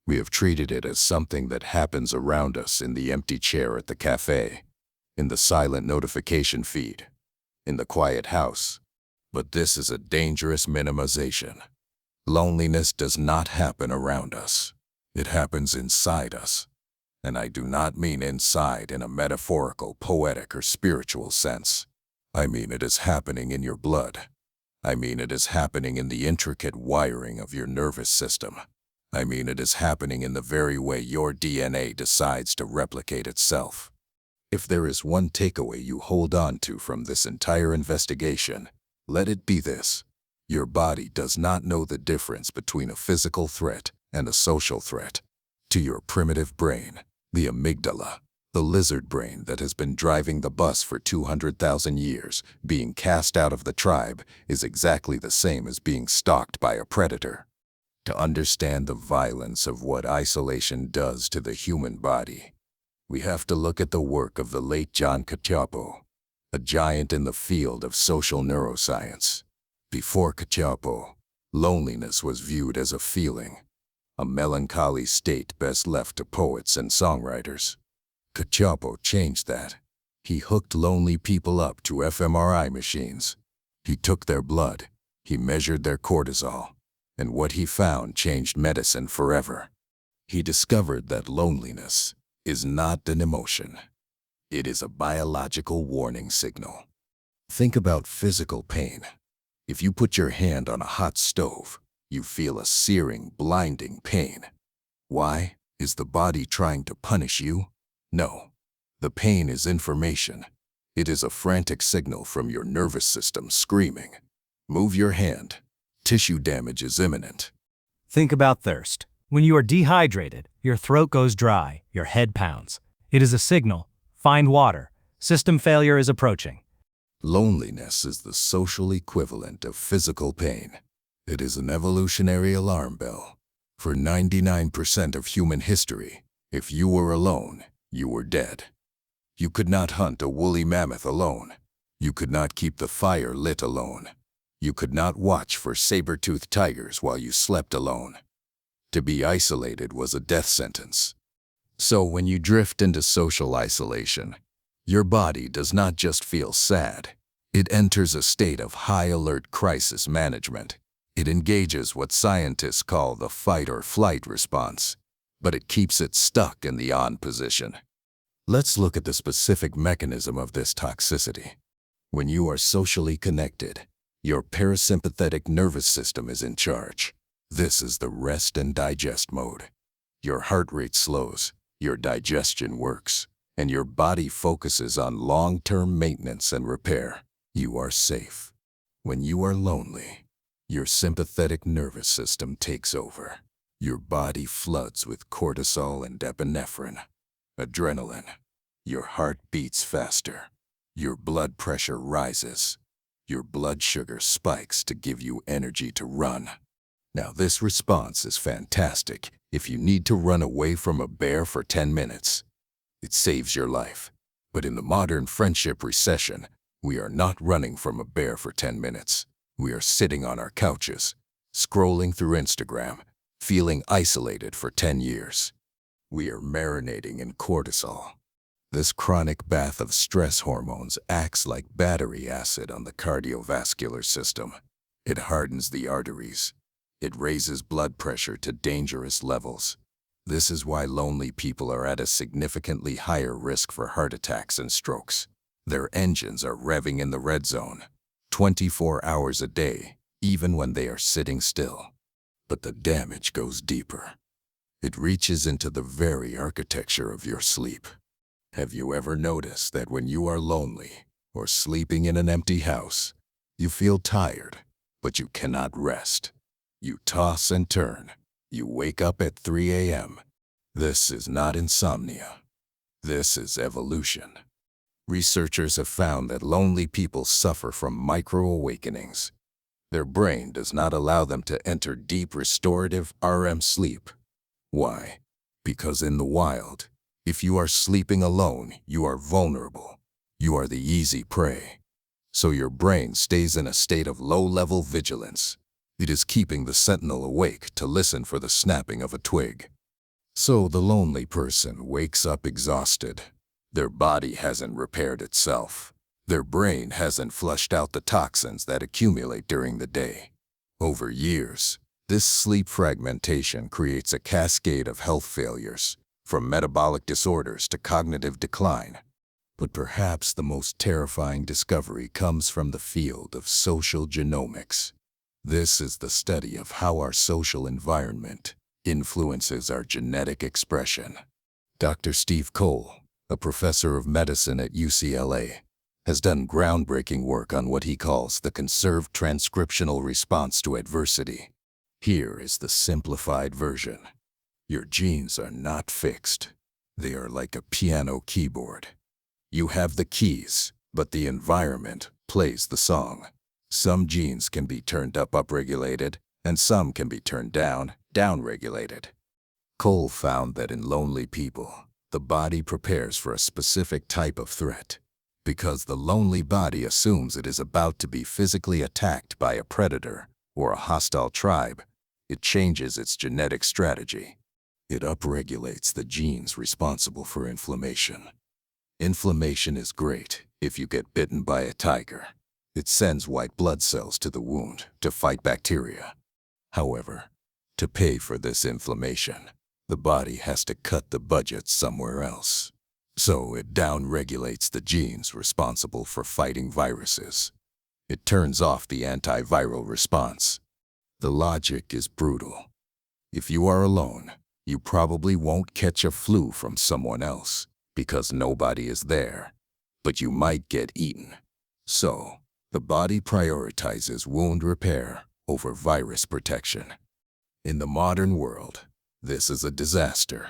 We have treated it as something that happens around us in the empty chair at the cafe, in the silent notification feed, in the quiet house. But this is a dangerous minimization. Loneliness does not happen around us. It happens inside us. And I do not mean inside in a metaphorical, poetic, or spiritual sense. I mean it is happening in your blood. I mean it is happening in the intricate wiring of your nervous system. I mean it is happening in the very way your DNA decides to replicate itself. If there is one takeaway you hold on to from this entire investigation, let it be this: your body does not know the difference between a physical threat and a social threat. To your primitive brain, the amygdala, the lizard brain that has been driving the bus for 200,000 years, being cast out of the tribe is exactly the same as being stalked by a predator. To understand the violence of what isolation does to the human body, we have to look at the work of the late John Cacioppo, a giant in the field of social neuroscience. Before Cacioppo, loneliness was viewed as a feeling, a melancholy state best left to poets and songwriters. Cacioppo changed that. He hooked lonely people up to fMRI machines. He took their blood. He measured their cortisol. And what he found changed medicine forever. He discovered that loneliness is not an emotion. It is a biological warning signal. Think about physical pain. If you put your hand on a hot stove, you feel a searing, blinding pain. Why? Is the body trying to punish you? No. The pain is information. It is a frantic signal from your nervous system screaming, "Move your hand. Tissue damage is imminent." Think about thirst. When you are dehydrated, your throat goes dry, your head pounds. It is a signal. Find water. System failure is approaching. Loneliness is the social equivalent of physical pain. It is an evolutionary alarm bell. For 99% of human history, if you were alone, you were dead. You could not hunt a woolly mammoth alone. You could not keep the fire lit alone. You could not watch for saber-toothed tigers while you slept alone. To be isolated was a death sentence. So when you drift into social isolation, your body does not just feel sad. It enters a state of high-alert crisis management. It engages what scientists call the fight-or-flight response. but it keeps it stuck in the on position. Let's look at the specific mechanism of this toxicity. When you are socially connected, your parasympathetic nervous system is in charge. This is the rest and digest mode. Your heart rate slows, your digestion works, and your body focuses on long-term maintenance and repair. You are safe. When you are lonely, your sympathetic nervous system takes over. Your body floods with cortisol and epinephrine, adrenaline. Your heart beats faster. Your blood pressure rises. Your blood sugar spikes to give you energy to run. Now, this response is fantastic if you need to run away from a bear for 10 minutes. It saves your life. But in the modern friendship recession, we are not running from a bear for 10 minutes. We are sitting on our couches, scrolling through Instagram, feeling isolated for 10 years. We are marinating in cortisol. This chronic bath of stress hormones acts like battery acid on the cardiovascular system. It hardens the arteries. It raises blood pressure to dangerous levels. This is why lonely people are at a significantly higher risk for heart attacks and strokes. Their engines are revving in the red zone, 24 hours a day, even when they are sitting still. But the damage goes deeper. It reaches into the very architecture of your sleep. Have you ever noticed that when you are lonely or sleeping in an empty house, you feel tired, but you cannot rest? You toss and turn. You wake up at 3 a.m. This is not insomnia. This is evolution. Researchers have found that lonely people suffer from micro-awakenings. Their brain does not allow them to enter deep restorative REM sleep. Why? Because in the wild, if you are sleeping alone, you are vulnerable. You are the easy prey. So your brain stays in a state of low-level vigilance. It is keeping the sentinel awake to listen for the snapping of a twig. So the lonely person wakes up exhausted. Their body hasn't repaired itself. Their brain hasn't flushed out the toxins that accumulate during the day. Over years, this sleep fragmentation creates a cascade of health failures, from metabolic disorders to cognitive decline. But perhaps the most terrifying discovery comes from the field of social genomics. This is the study of how our social environment influences our genetic expression. Dr. Steve Cole, a professor of medicine at UCLA, has done groundbreaking work on what he calls the conserved transcriptional response to adversity. Here is the simplified version. Your genes are not fixed. They are like a piano keyboard. You have the keys, but the environment plays the song. Some genes can be turned up upregulated, and some can be turned down downregulated. Cole found that in lonely people, the body prepares for a specific type of threat. Because the lonely body assumes it is about to be physically attacked by a predator or a hostile tribe, it changes its genetic strategy. It upregulates the genes responsible for inflammation. Inflammation is great if you get bitten by a tiger. It sends white blood cells to the wound to fight bacteria. However, to pay for this inflammation, the body has to cut the budget somewhere else. So it downregulates the genes responsible for fighting viruses. It turns off the antiviral response. The logic is brutal. If you are alone, you probably won't catch a flu from someone else because nobody is there, but you might get eaten. So, the body prioritizes wound repair over virus protection. In the modern world, this is a disaster.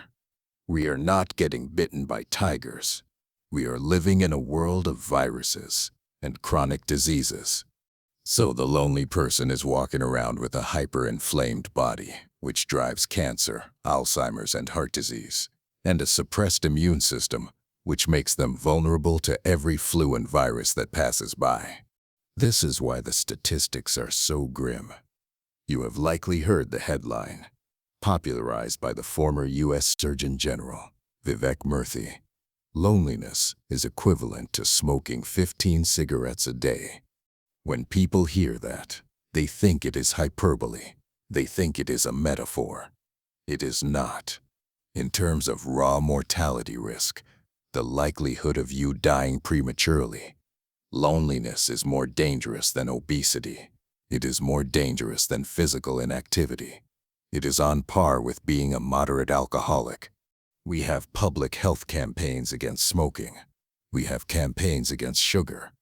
We are not getting bitten by tigers. We are living in a world of viruses and chronic diseases. So the lonely person is walking around with a hyper-inflamed body, which drives cancer, Alzheimer's, and heart disease, and a suppressed immune system, which makes them vulnerable to every flu and virus that passes by. This is why the statistics are so grim. You have likely heard the headline, popularized by the former U.S. Surgeon General, Vivek Murthy. Loneliness is equivalent to smoking 15 cigarettes a day. When people hear that, they think it is hyperbole. They think it is a metaphor. It is not. In terms of raw mortality risk, the likelihood of you dying prematurely, loneliness is more dangerous than obesity. It is more dangerous than physical inactivity. It is on par with being a moderate alcoholic. We have public health campaigns against smoking. We have campaigns against sugar.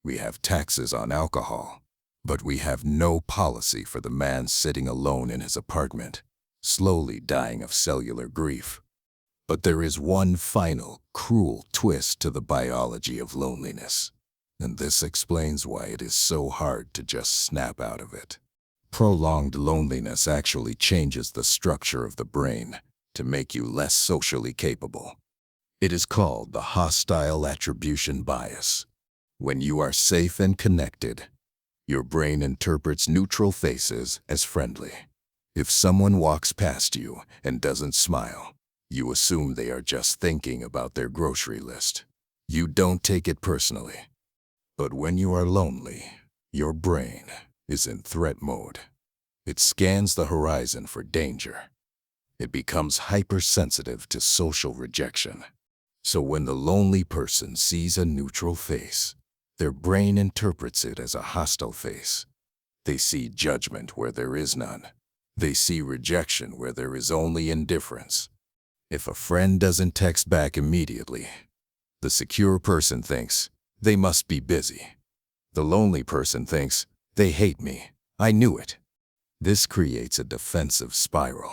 We have taxes on alcohol. But we have no policy for the man sitting alone in his apartment, slowly dying of cellular grief. But there is one final, cruel twist to the biology of loneliness, and this explains why it is so hard to just snap out of it. Prolonged loneliness actually changes the structure of the brain to make you less socially capable. It is called the hostile attribution bias. When you are safe and connected, your brain interprets neutral faces as friendly. If someone walks past you and doesn't smile, you assume they are just thinking about their grocery list. You don't take it personally. But when you are lonely, your brain is in threat mode. It scans the horizon for danger. It becomes hypersensitive to social rejection. So when the lonely person sees a neutral face, their brain interprets it as a hostile face. They see judgment where there is none. They see rejection where there is only indifference. If a friend doesn't text back immediately, the secure person thinks, they must be busy. The lonely person thinks, they hate me. I knew it. This creates a defensive spiral.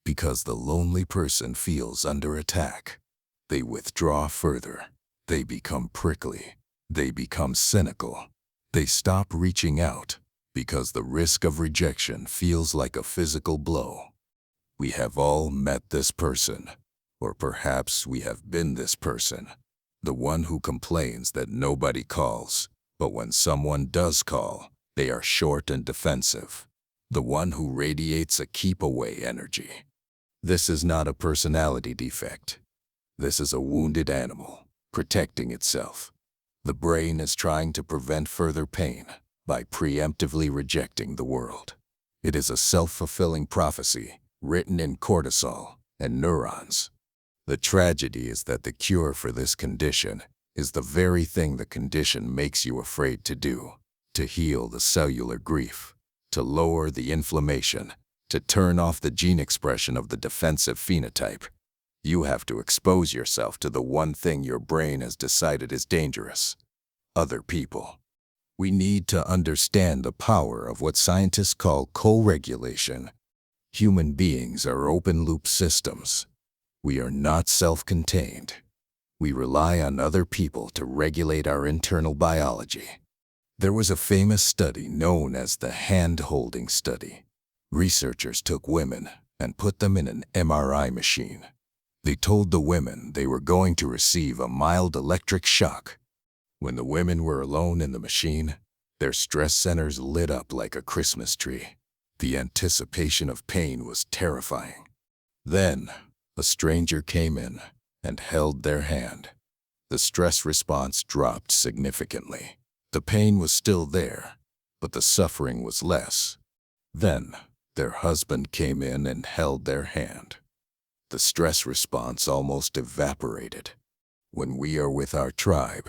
Because the lonely person feels under attack, they withdraw further. They become prickly. They become cynical. They stop reaching out because the risk of rejection feels like a physical blow. We have all met this person, or perhaps we have been this person, the one who complains that nobody calls, but when someone does call, they are short and defensive, the one who radiates a keep-away energy. This is not a personality defect. This is a wounded animal protecting itself. The brain is trying to prevent further pain by preemptively rejecting the world. It is a self-fulfilling prophecy written in cortisol and neurons. The tragedy is that the cure for this condition is the very thing the condition makes you afraid to do: to heal the cellular grief, to lower the inflammation, to turn off the gene expression of the defensive phenotype. You have to expose yourself to the one thing your brain has decided is dangerous: other people. We need to understand the power of what scientists call co-regulation. Human beings are open-loop systems. We are not self-contained. We rely on other people to regulate our internal biology. There was a famous study known as the hand-holding study. Researchers took women and put them in an MRI machine. They told the women they were going to receive a mild electric shock. When the women were alone in the machine, their stress centers lit up like a Christmas tree. The anticipation of pain was terrifying. Then, a stranger came in and held their hand. The stress response dropped significantly. The pain was still there, but the suffering was less. Then, their husband came in and held their hand. The stress response almost evaporated. When we are with our tribe,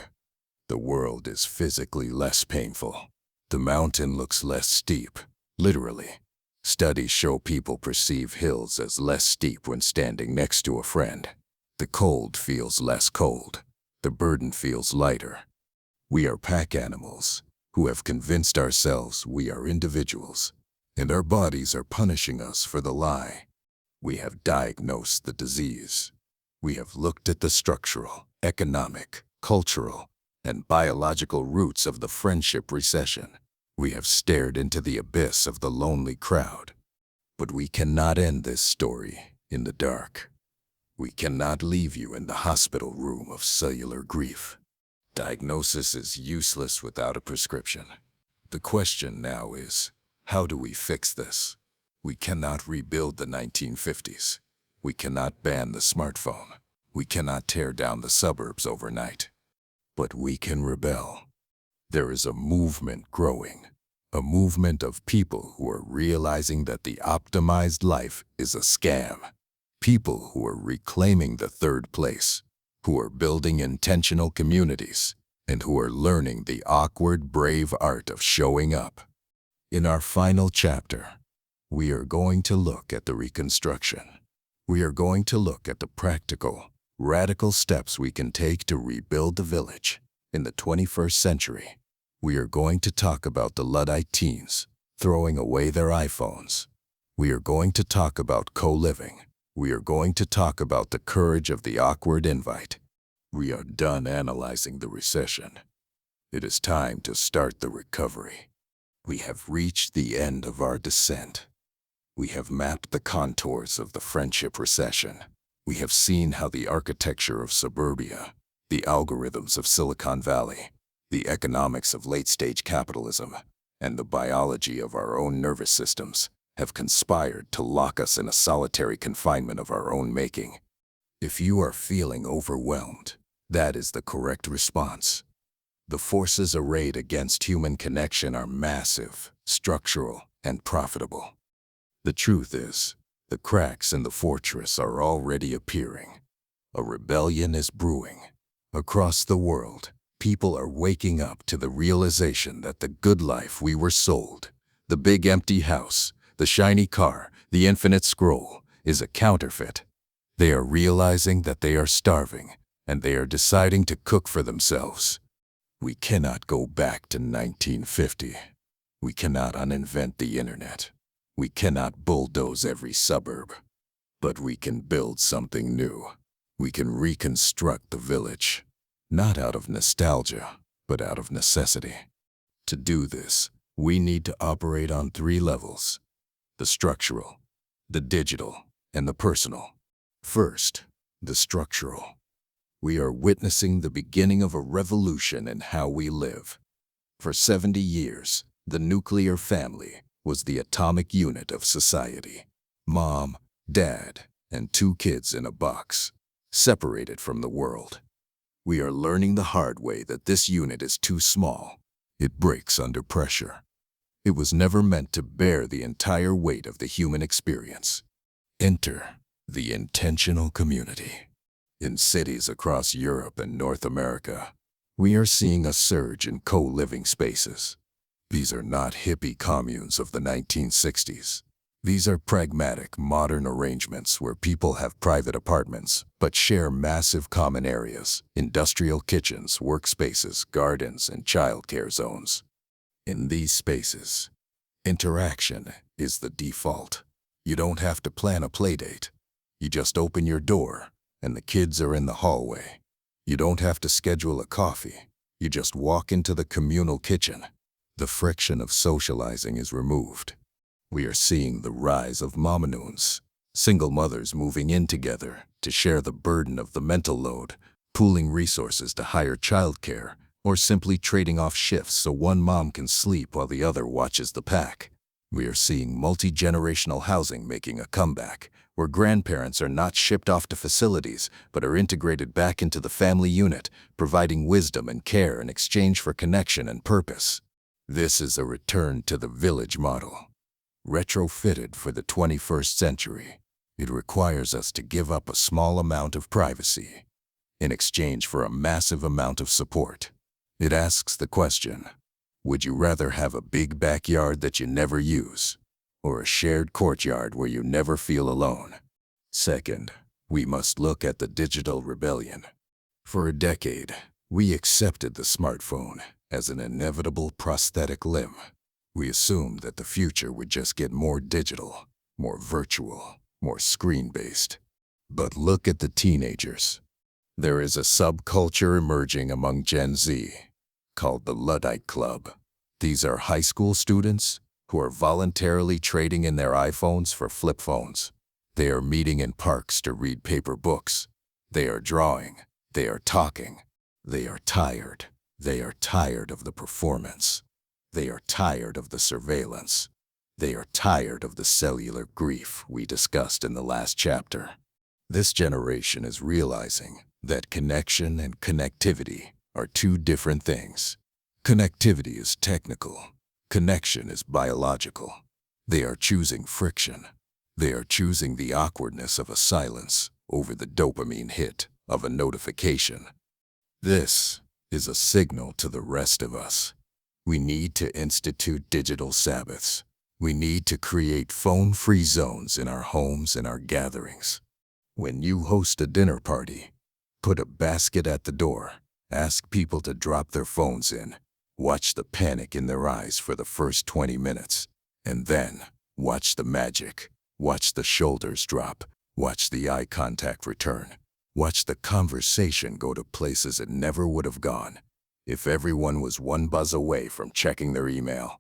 the world is physically less painful. The mountain looks less steep, literally. Studies show people perceive hills as less steep when standing next to a friend. The cold feels less cold. The burden feels lighter. We are pack animals who have convinced ourselves we are individuals, and our bodies are punishing us for the lie. We have diagnosed the disease. We have looked at the structural, economic, cultural, and biological roots of the friendship recession. We have stared into the abyss of the lonely crowd. But we cannot end this story in the dark. We cannot leave you in the hospital room of cellular grief. Diagnosis is useless without a prescription. The question now is, how do we fix this? We cannot rebuild the 1950s. We cannot ban the smartphone. We cannot tear down the suburbs overnight. But we can rebel. There is a movement growing, a movement of people who are realizing that the optimized life is a scam. People who are reclaiming the third place, who are building intentional communities, and who are learning the awkward, brave art of showing up. In our final chapter, we are going to look at the reconstruction. We are going to look at the practical, radical steps we can take to rebuild the village in the 21st century. We are going to talk about the Luddite teens throwing away their iPhones. We are going to talk about co-living. We are going to talk about the courage of the awkward invite. We are done analyzing the recession. It is time to start the recovery. We have reached the end of our descent. We have mapped the contours of the friendship recession. We have seen how the architecture of suburbia, the algorithms of Silicon Valley, the economics of late-stage capitalism, and the biology of our own nervous systems have conspired to lock us in a solitary confinement of our own making. If you are feeling overwhelmed, that is the correct response. The forces arrayed against human connection are massive, structural, and profitable. The truth is, the cracks in the fortress are already appearing. A rebellion is brewing. Across the world, people are waking up to the realization that the good life we were sold, the big empty house, the shiny car, the infinite scroll, is a counterfeit. They are realizing that they are starving, and they are deciding to cook for themselves. We cannot go back to 1950. We cannot uninvent the internet. We cannot bulldoze every suburb. But we can build something new. We can reconstruct the village, not out of nostalgia, but out of necessity. To do this, we need to operate on 3 levels: the structural, the digital, and the personal. First, the structural. We are witnessing the beginning of a revolution in how we live. For 70 years, the nuclear family was the atomic unit of society. Mom, dad, and 2 kids in a box, separated from the world. We are learning the hard way that this unit is too small. It breaks under pressure. It was never meant to bear the entire weight of the human experience. Enter the intentional community. In cities across Europe and North America, we are seeing a surge in co-living spaces. These are not hippie communes of the 1960s. These are pragmatic, modern arrangements where people have private apartments but share massive common areas, industrial kitchens, workspaces, gardens, and childcare zones. In these spaces, interaction is the default. You don't have to plan a playdate. You just open your door, and the kids are in the hallway. You don't have to schedule a coffee. You just walk into the communal kitchen. The friction of socializing is removed. We are seeing the rise of momanoons, single mothers moving in together to share the burden of the mental load, pooling resources to hire childcare, or simply trading off shifts so one mom can sleep while the other watches the pack. We are seeing multi-generational housing making a comeback, where grandparents are not shipped off to facilities but are integrated back into the family unit, providing wisdom and care in exchange for connection and purpose. This is a return to the village model, retrofitted for the 21st century. It requires us to give up a small amount of privacy in exchange for a massive amount of support. It asks the question, would you rather have a big backyard that you never use, or a shared courtyard where you never feel alone? Second, we must look at the digital rebellion. For a decade, we accepted the smartphone as an inevitable prosthetic limb. We assumed that the future would just get more digital, more virtual, more screen-based. But look at the teenagers. There is a subculture emerging among Gen Z called the Luddite Club. These are high school students who are voluntarily trading in their iPhones for flip phones. They are meeting in parks to read paper books. They are drawing. They are talking. They are tired. They are tired of the performance. They are tired of the surveillance. They are tired of the cellular grief we discussed in the last chapter. This generation is realizing that connection and connectivity are 2 different things. Connectivity is technical. Connection is biological. They are choosing friction. They are choosing the awkwardness of a silence over the dopamine hit of a notification. This is a signal to the rest of us. We need to institute digital Sabbaths. We need to create phone-free zones in our homes and our gatherings. When you host a dinner party, put a basket at the door. Ask people to drop their phones in. Watch the panic in their eyes for the first 20 minutes. And then, watch the magic. Watch the shoulders drop. Watch the eye contact return. Watch the conversation go to places it never would have gone if everyone was one buzz away from checking their email.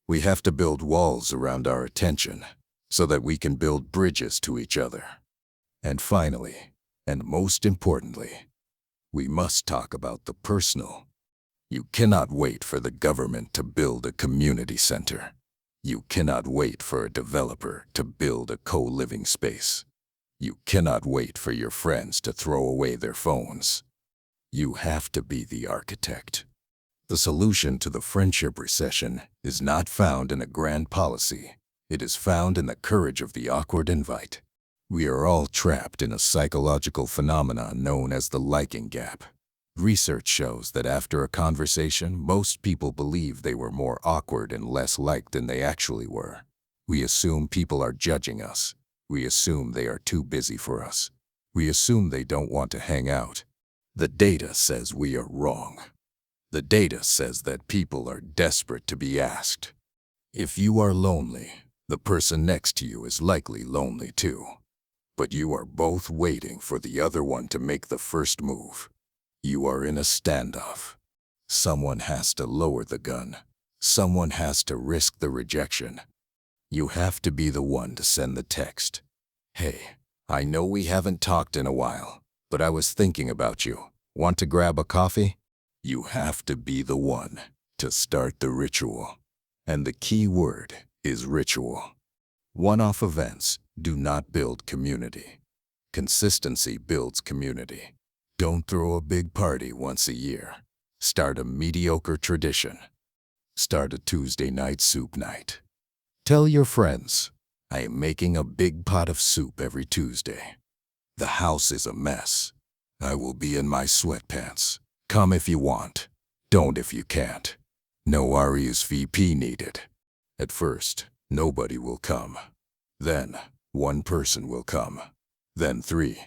We have to build walls around our attention so that we can build bridges to each other. And finally, and most importantly, we must talk about the personal. You cannot wait for the government to build a community center. You cannot wait for a developer to build a co-living space. You cannot wait for your friends to throw away their phones. You have to be the architect. The solution to the friendship recession is not found in a grand policy. It is found in the courage of the awkward invite. We are all trapped in a psychological phenomenon known as the liking gap. Research shows that after a conversation, most people believe they were more awkward and less liked than they actually were. We assume people are judging us. We assume they are too busy for us. We assume they don't want to hang out. The data says we are wrong. The data says that people are desperate to be asked. If you are lonely, the person next to you is likely lonely too. But you are both waiting for the other one to make the first move. You are in a standoff. Someone has to lower the gun. Someone has to risk the rejection. You have to be the one to send the text. Hey, I know we haven't talked in a while, but I was thinking about you. Want to grab a coffee? You have to be the one to start the ritual. And the key word is ritual. One-off events do not build community. Consistency builds community. Don't throw a big party once a year. Start a mediocre tradition. Start a Tuesday night soup night. Tell your friends, I am making a big pot of soup every Tuesday. The house is a mess. I will be in my sweatpants. Come if you want. Don't if you can't. No RSVP needed. At first, nobody will come. Then, one person will come. Then 3.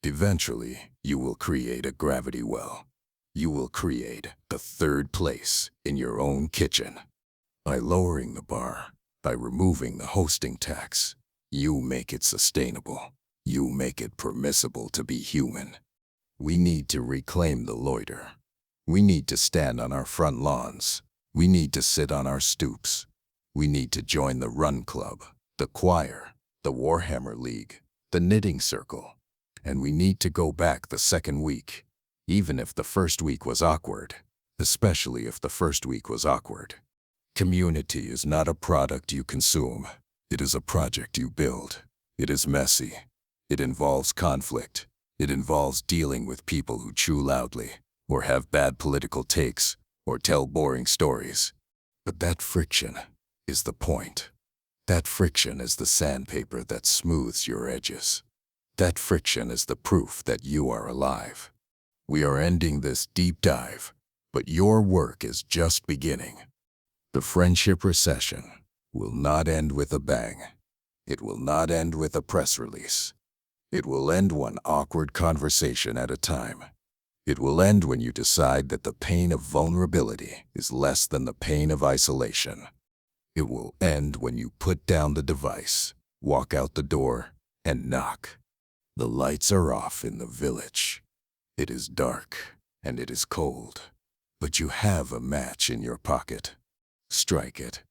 Eventually, you will create a gravity well. You will create the third place in your own kitchen. By lowering the bar, by removing the hosting tax, you make it sustainable. You make it permissible to be human. We need to reclaim the loiter. We need to stand on our front lawns. We need to sit on our stoops. We need to join the run club, the choir, the Warhammer League, the knitting circle. And we need to go back the second week, even if the first week was awkward, especially if the first week was awkward. Community is not a product you consume. It is a project you build. It is messy. It involves conflict. It involves dealing with people who chew loudly, or have bad political takes, or tell boring stories. But that friction is the point. That friction is the sandpaper that smooths your edges. That friction is the proof that you are alive. We are ending this deep dive, but your work is just beginning. The friendship recession will not end with a bang. It will not end with a press release. It will end one awkward conversation at a time. It will end when you decide that the pain of vulnerability is less than the pain of isolation. It will end when you put down the device, walk out the door, and knock. The lights are off in the village. It is dark and it is cold, but you have a match in your pocket. Strike it.